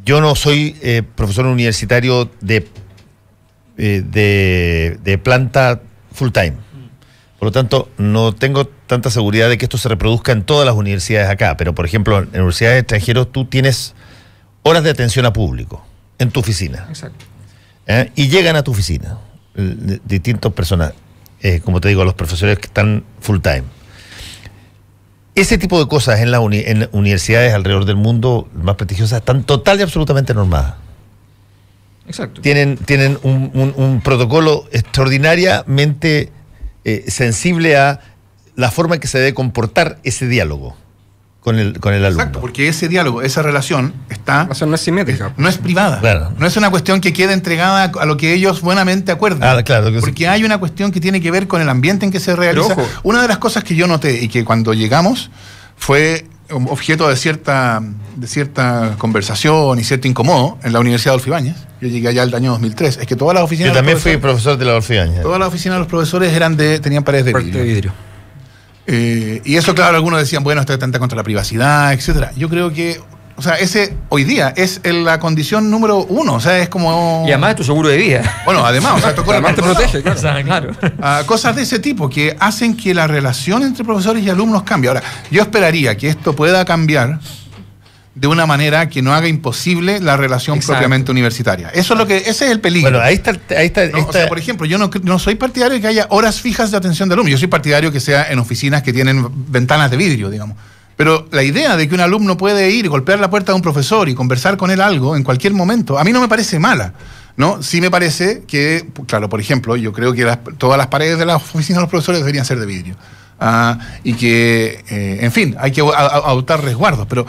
Yo no soy profesor universitario de planta full time. Por lo tanto, no tengo tanta seguridad de que esto se reproduzca en todas las universidades acá. Pero, por ejemplo, en universidades extranjeras tú tienes horas de atención a público en tu oficina. Exacto. Y llegan a tu oficina distintas personas. Como te digo, a los profesores que están full time. Ese tipo de cosas en universidades alrededor del mundo más prestigiosas están total y absolutamente normadas. Exacto. Tienen un protocolo extraordinariamente sensible a la forma en que se debe comportar ese diálogo con el alumno. Exacto, porque ese diálogo, esa relación no es simétrica. No es privada. Claro. No es una cuestión que quede entregada a lo que ellos buenamente acuerdan. Claro. Porque hay una cuestión que tiene que ver con el ambiente en que se realiza. Una de las cosas que yo noté y que cuando llegamos fue objeto de cierta conversación y cierto incomodo en la Universidad Adolfo Ibáñez. Yo llegué allá el año 2003. Es que todas las oficinas... Yo también fui profesor de la Adolfo Ibáñez. Todas las oficinas de los profesores tenían paredes de vidrio. Y eso, claro, algunos decían, bueno, esto atenta contra la privacidad, etcétera. Yo creo que, o sea, ese hoy día es la condición número 1, o sea, es como... Y además es tu seguro de vida. Bueno, además, o sea, además te protege, claro. Cosas de ese tipo que hacen que la relación entre profesores y alumnos cambie. Ahora, yo esperaría que esto pueda cambiar de una manera que no haga imposible la relación propiamente universitaria. Ese es el peligro. Bueno, ahí está. O sea, por ejemplo, yo no soy partidario de que haya horas fijas de atención de alumnos. Yo soy partidario que sea en oficinas que tienen ventanas de vidrio, digamos. Pero la idea de que un alumno puede ir y golpear la puerta de un profesor y conversar con él algo en cualquier momento, a mí no me parece mala, ¿no? Sí me parece que, claro, por ejemplo, yo creo que todas las paredes de las oficinas de los profesores deberían ser de vidrio. Y que, en fin, hay que adoptar resguardos, pero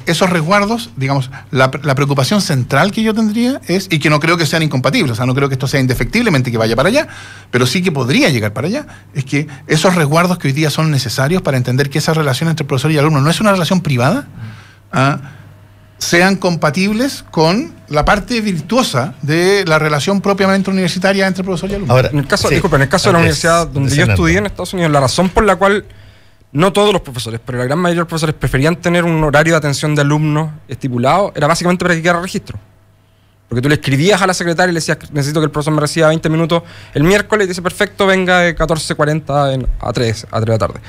esos resguardos, digamos, la preocupación central que yo tendría es, y que no creo que sean incompatibles, o sea, no creo que esto sea indefectiblemente que vaya para allá, pero sí que podría llegar para allá, es que esos resguardos que hoy día son necesarios para entender que esa relación entre profesor y alumno no es una relación privada, sean compatibles con la parte virtuosa de la relación propiamente universitaria entre profesor y alumno. Ahora, en el caso de la universidad donde yo estudié en Estados Unidos, la razón por la cual no todos los profesores, pero la gran mayoría de los profesores preferían tener un horario de atención de alumnos estipulado, era básicamente para que quedara registro. Porque tú le escribías a la secretaria y le decías, necesito que el profesor me reciba 20 minutos el miércoles, y dice, perfecto, venga de 14:40 a 3 de la tarde.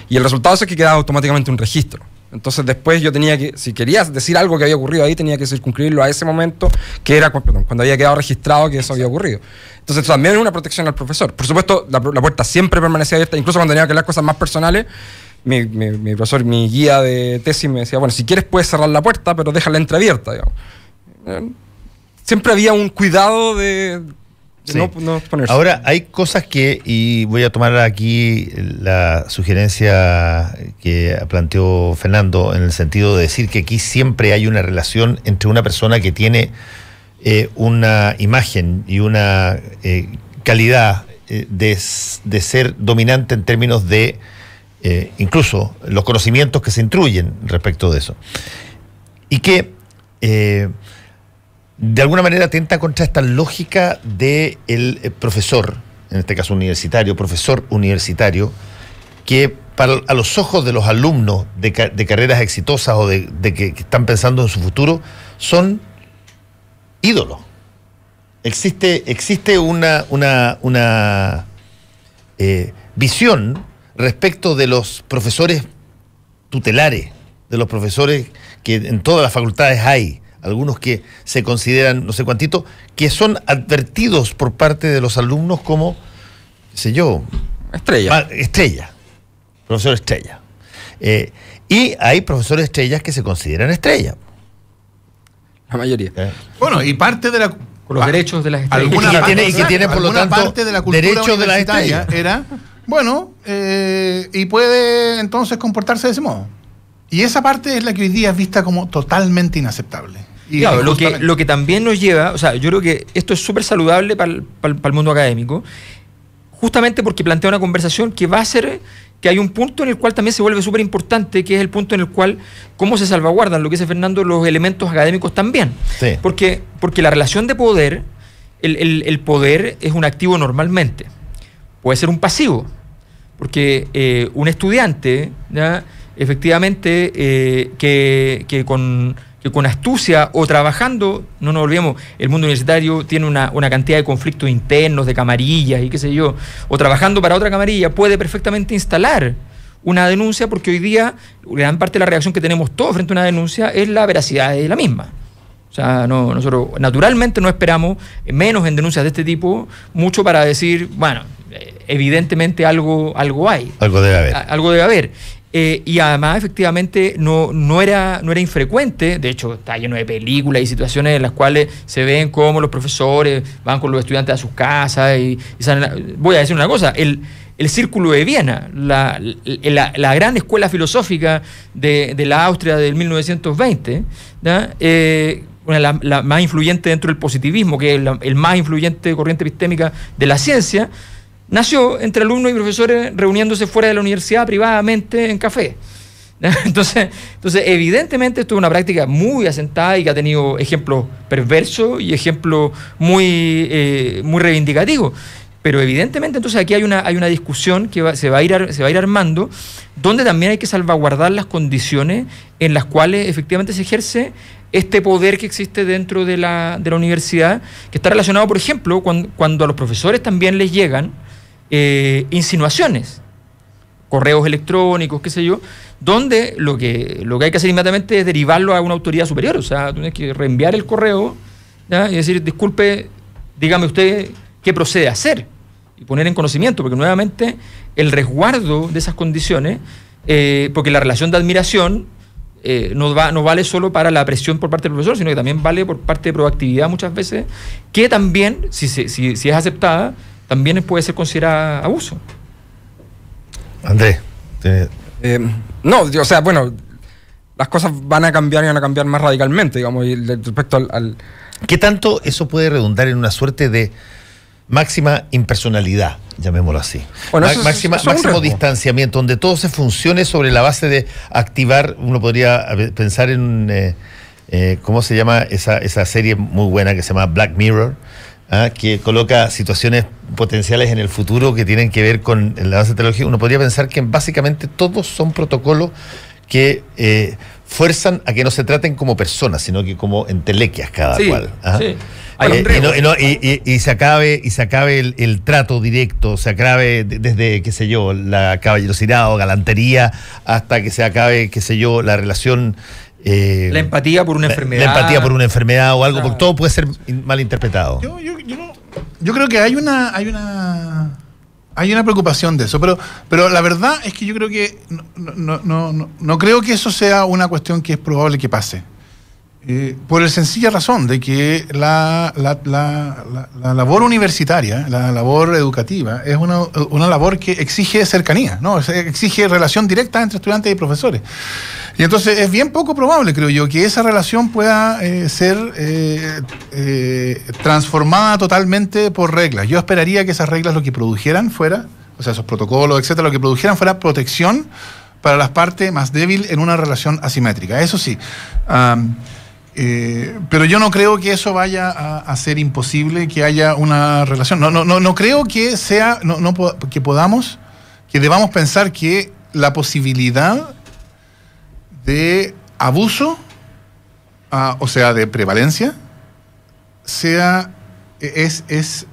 Y el resultado es que quedaba automáticamente un registro. Entonces después yo tenía que, si querías decir algo que había ocurrido ahí, tenía que circunscribirlo a ese momento, que era cuando había quedado registrado que eso había ocurrido. Entonces también es una protección al profesor. Por supuesto, la puerta siempre permanecía abierta, incluso cuando tenía que hablar cosas más personales. Mi profesor, mi guía de tesis me decía, bueno, si quieres puedes cerrar la puerta, pero déjala entreabierta, digamos. Siempre había un cuidado de Sí. No exponerse. Ahora, hay cosas que, y voy a tomar aquí la sugerencia que planteó Fernando, en el sentido de decir que aquí siempre hay una relación entre una persona que tiene una imagen y una calidad de ser dominante en términos de incluso los conocimientos que se instruyen respecto de eso. Y que de alguna manera atenta contra esta lógica del profesor, en este caso profesor universitario, que a los ojos de los alumnos de carreras exitosas o de que están pensando en su futuro, son ídolos. Existe una visión respecto de los profesores tutelares, de los profesores que en todas las facultades hay, algunos que se consideran no sé cuántito, que son advertidos por parte de los alumnos como, qué sé yo, profesor estrella. Y hay profesores estrellas que se consideran estrellas. La mayoría. Bueno, y parte de la... Con los derechos de las estrellas. Y que tiene, por lo tanto, parte de la cultura derechos de las estrellas. Era, bueno, y puede entonces comportarse de ese modo. Y esa parte es la que hoy día es vista como totalmente inaceptable. Y claro, lo que también nos lleva, o sea, yo creo que esto es súper saludable para el mundo académico, justamente porque plantea una conversación que va a hacer que hay un punto en el cual también se vuelve súper importante, que es el punto en el cual cómo se salvaguardan, lo que dice Fernando, los elementos académicos también. Sí. Porque la relación de poder, el poder es un activo normalmente, puede ser un pasivo, porque un estudiante, ¿ya?, efectivamente, que con astucia o trabajando, no nos olvidemos, el mundo universitario tiene una cantidad de conflictos internos, de camarillas y qué sé yo, o trabajando para otra camarilla, puede perfectamente instalar una denuncia, porque hoy día gran parte de la reacción que tenemos todos frente a una denuncia es la veracidad de la misma. O sea, nosotros naturalmente no esperamos, menos en denuncias de este tipo, mucho para decir, bueno, evidentemente algo hay. Algo debe haber. Algo debe haber. Y además, efectivamente, no era infrecuente, de hecho, está lleno de películas y situaciones en las cuales se ven cómo los profesores van con los estudiantes a sus casas y salen. Voy a decir una cosa, el Círculo de Viena, la gran escuela filosófica de la Austria del 1920, la más influyente dentro del positivismo, que es el más influyente corriente epistémica de la ciencia, nació entre alumnos y profesores reuniéndose fuera de la universidad privadamente en café. Entonces, evidentemente esto es una práctica muy asentada y que ha tenido ejemplos perversos y ejemplos muy reivindicativos. Pero evidentemente entonces aquí hay una discusión que se va a ir armando, donde también hay que salvaguardar las condiciones en las cuales efectivamente se ejerce este poder que existe dentro de la universidad, que está relacionado, por ejemplo, cuando a los profesores también les llegan insinuaciones, correos electrónicos, qué sé yo, donde lo que hay que hacer inmediatamente es derivarlo a una autoridad superior. O sea, tú tienes que reenviar el correo, ¿ya?, y decir, disculpe, dígame usted qué procede a hacer, y poner en conocimiento, porque nuevamente el resguardo de esas condiciones, porque la relación de admiración no vale solo para la presión por parte del profesor, sino que también vale por parte de proactividad muchas veces, que también, si es aceptada, también puede ser considerada abuso. Andrés. No, o sea, bueno, las cosas van a cambiar y van a cambiar más radicalmente, digamos, y respecto al... ¿Qué tanto eso puede redundar en una suerte de máxima impersonalidad, llamémoslo así? Bueno, máximo distanciamiento, donde todo se funcione sobre la base de activar. Uno podría pensar en ¿cómo se llama esa serie muy buena que se llama Black Mirror? Que coloca situaciones potenciales en el futuro que tienen que ver con el avance tecnológico. Uno podría pensar que básicamente todos son protocolos que fuerzan a que no se traten como personas, sino que como entelequias cada cual. Sí. Y se acabe el trato directo, se acabe desde, qué sé yo, la caballerosidad o galantería, hasta que se acabe, qué sé yo, la relación... la empatía por una enfermedad. La empatía por una enfermedad o algo, porque todo puede ser malinterpretado. Yo creo que hay una preocupación de eso, pero la verdad es que yo creo que no creo que eso sea una cuestión que es probable que pase. por la sencilla razón de que la labor universitaria, la labor educativa, es una labor que exige cercanía, ¿no? Exige relación directa entre estudiantes y profesores. Y entonces es bien poco probable, creo yo, que esa relación pueda ser transformada totalmente por reglas. Yo esperaría que esas reglas lo que produjeran fuera, o sea, esos protocolos, etcétera, lo que produjeran fuera protección para las partes más débiles en una relación asimétrica. Eso sí. Pero yo no creo que eso vaya a ser imposible que haya una relación. No creo que sea, que debamos pensar que la posibilidad de abuso, o sea, de prevalencia, es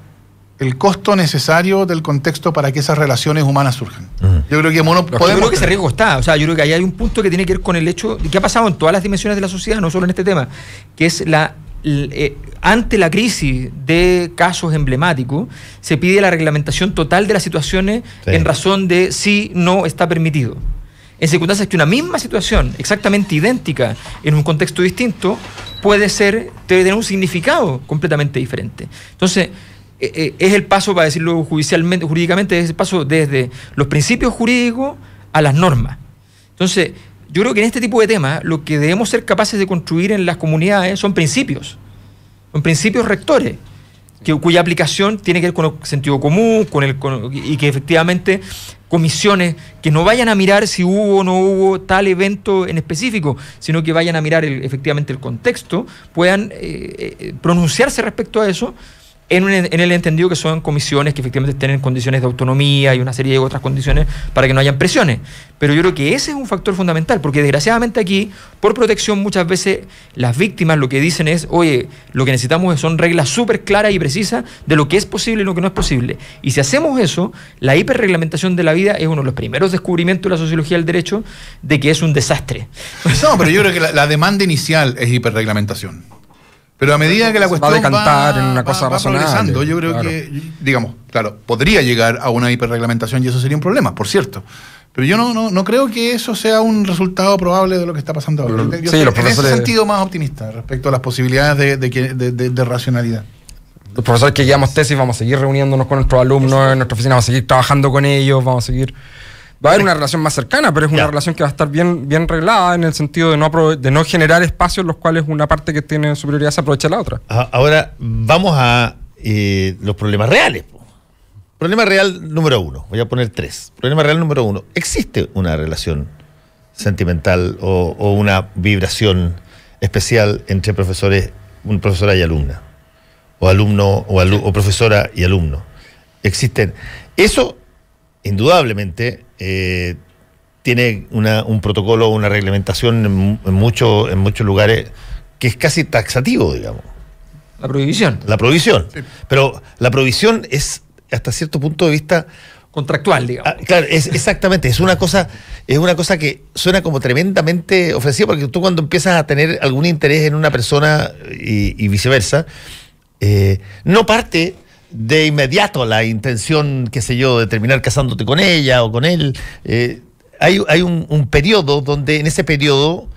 el costo necesario del contexto para que esas relaciones humanas surjan. Yo creo que yo creo que ese riesgo está. O sea, yo creo que ahí hay un punto que tiene que ver con el hecho de que ha pasado en todas las dimensiones de la sociedad, no solo en este tema, que es ante la crisis de casos emblemáticos, se pide la reglamentación total de las situaciones en razón de si no está permitido. En circunstancias que una misma situación, exactamente idéntica, en un contexto distinto, debe tener un significado completamente diferente. Entonces, es el paso, para decirlo jurídicamente, es el paso desde los principios jurídicos a las normas. Entonces, yo creo que en este tipo de temas lo que debemos ser capaces de construir en las comunidades son principios rectores, cuya aplicación tiene que ver con el sentido común, y que efectivamente comisiones que no vayan a mirar si hubo o no hubo tal evento en específico, sino que vayan a mirar efectivamente el contexto, puedan pronunciarse respecto a eso en el entendido que son comisiones que efectivamente estén en condiciones de autonomía y una serie de otras condiciones para que no hayan presiones. Pero yo creo que ese es un factor fundamental, porque desgraciadamente aquí, por protección, muchas veces las víctimas lo que dicen es, oye, lo que necesitamos son reglas súper claras y precisas de lo que es posible y lo que no es posible. Y si hacemos eso, la hiperreglamentación de la vida es uno de los primeros descubrimientos de la sociología del derecho de que es un desastre. No, pero yo creo que la demanda inicial es hiperreglamentación. Pero a medida que la cuestión va a decantar en una cosa razonable, yo creo que, digamos, claro, podría llegar a una hiperreglamentación y eso sería un problema, por cierto. Pero yo no creo que eso sea un resultado probable de lo que está pasando ahora. Yo soy en ese sentido más optimista respecto a las posibilidades de racionalidad. Los profesores que llevamos tesis vamos a seguir reuniéndonos con nuestros alumnos en nuestra oficina, vamos a seguir trabajando con ellos, vamos a seguir... Va a haber una relación más cercana, pero es una relación que va a estar bien reglada en el sentido de no generar espacios en los cuales una parte que tiene superioridad se aprovecha de la otra. Ahora vamos a los problemas reales. Problema real número 1, voy a poner 3. Problema real número 1, ¿existe una relación sentimental o una vibración especial entre profesora y alumna? O alumno o profesora y alumno. Existen. Eso, indudablemente, tiene un protocolo, una reglamentación en muchos lugares que es casi taxativo, digamos. La prohibición. La prohibición. Sí. Pero la prohibición es, hasta cierto punto de vista... contractual, digamos. Claro, exactamente. Es una cosa que suena como tremendamente ofensiva, porque tú cuando empiezas a tener algún interés en una persona y viceversa, no parte de inmediato la intención, qué sé yo, de terminar casándote con ella o con él. Hay un periodo donde en ese periodo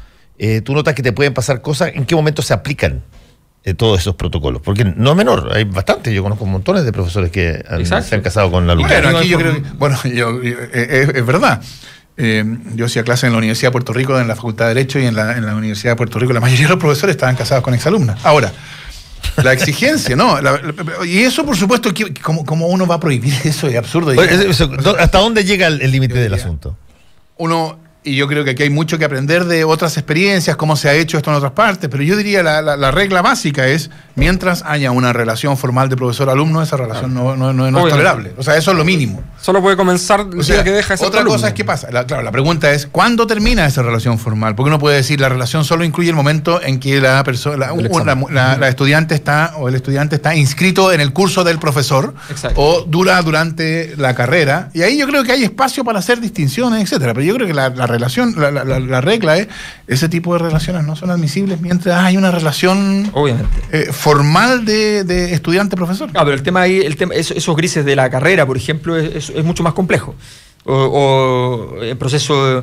tú notas que te pueden pasar cosas. ¿En qué momento se aplican todos esos protocolos? Porque no es menor, hay bastante. Yo conozco montones de profesores que se han casado con la alumna. Bueno, aquí yo creo que, es verdad. Yo hacía clase en la Universidad de Puerto Rico, en la Facultad de Derecho, y en la Universidad de Puerto Rico la mayoría de los profesores estaban casados con exalumnas. Ahora, la exigencia, ¿no? Y eso, por supuesto, ¿cómo uno va a prohibir eso? Es absurdo. ¿Hasta dónde llega el límite del asunto? Y yo creo que aquí hay mucho que aprender de otras experiencias, cómo se ha hecho esto en otras partes, pero yo diría la regla básica es, mientras haya una relación formal de profesor-alumno, esa relación no es tolerable. O sea, eso es lo mínimo. Solo puede comenzar el día que deja ese otra cosa es qué pasa. La pregunta es, ¿cuándo termina esa relación formal? Porque uno puede decir, la relación solo incluye el momento en que la estudiante está, o el estudiante está inscrito en el curso del profesor. Exacto. O dura durante la carrera, y ahí yo creo que hay espacio para hacer distinciones, etcétera. Pero yo creo que la regla es, ese tipo de relaciones no son admisibles mientras hay una relación formal de estudiante-profesor. Pero el tema ahí, esos grises de la carrera, por ejemplo, es mucho más complejo. O en proceso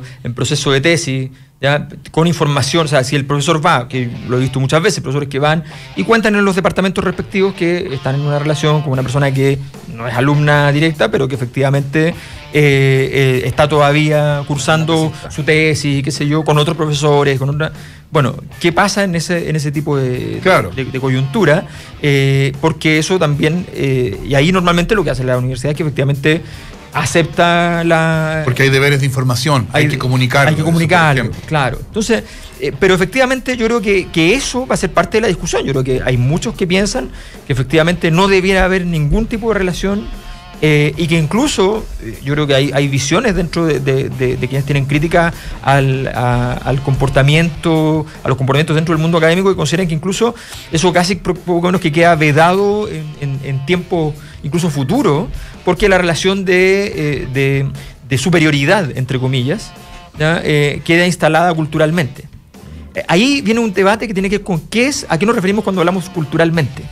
de tesis, ¿ya? Con información, o sea, si el profesor va, que lo he visto muchas veces, profesores que van y cuentan en los departamentos respectivos que están en una relación con una persona que no es alumna directa, pero que efectivamente está todavía cursando su tesis, qué sé yo, con otros profesores, con otra... Bueno, ¿qué pasa en ese tipo de coyuntura? Porque eso también, y ahí normalmente lo que hace la universidad es que efectivamente acepta la... Porque hay deberes de información, hay que comunicarlo. Hay que comunicarlo, claro. Entonces, pero efectivamente yo creo que eso va a ser parte de la discusión. Yo creo que hay muchos que piensan que efectivamente no debiera haber ningún tipo de relación y que incluso yo creo que hay visiones dentro de quienes tienen crítica al comportamiento, a los comportamientos dentro del mundo académico, que consideran que incluso eso casi poco menos que queda vedado en tiempo incluso futuro, porque la relación de superioridad, entre comillas, ¿ya? Queda instalada culturalmente. Ahí viene un debate que tiene que ver con a qué nos referimos cuando hablamos culturalmente.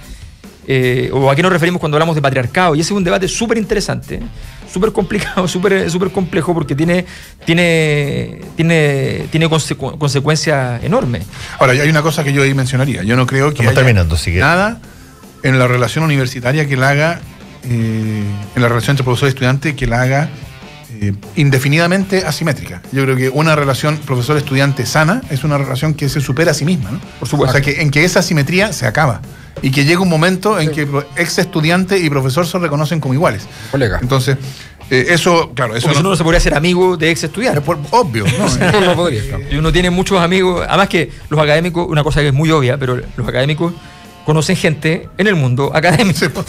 O a qué nos referimos cuando hablamos de patriarcado, y ese es un debate súper interesante, súper complicado, súper complejo, porque tiene consecuencias enormes. Ahora, hay una cosa que yo ahí mencionaría. Yo no creo que haya nada en la relación universitaria que la haga, en la relación entre profesor y estudiante, que la haga indefinidamente asimétrica. Yo creo que una relación profesor-estudiante sana es una relación que se supera a sí misma, ¿no? Por supuesto. O sea, en que esa asimetría se acaba. Y que llega un momento en que ex estudiante y profesor se reconocen como iguales. Colega. Entonces, eso, claro, eso porque uno no se podría ser amigo de ex estudiante. Obvio, ¿no? No podría. Y uno tiene muchos amigos, además que los académicos, una cosa que es muy obvia, pero los académicos conocen gente en el mundo académico.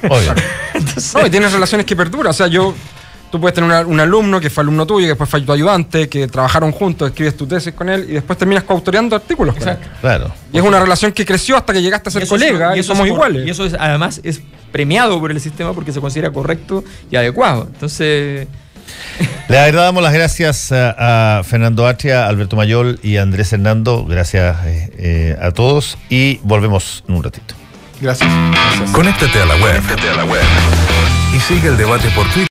Obvio. Entonces, No, y tienes relaciones que perduran. O sea, tú puedes tener un alumno que fue alumno tuyo, que después fue tu ayudante, que trabajaron juntos, escribes tu tesis con él y después terminas coautoreando artículos con él. Claro. Y es una relación que creció hasta que llegaste a ser colega y somos iguales. Y eso además es premiado por el sistema porque se considera correcto y adecuado. Entonces... Le agradamos las gracias a Fernando Atria, Alberto Mayol y Andrés Hernando. Gracias a todos y volvemos en un ratito. Gracias. Conéctate a la web y sigue el debate por Twitter.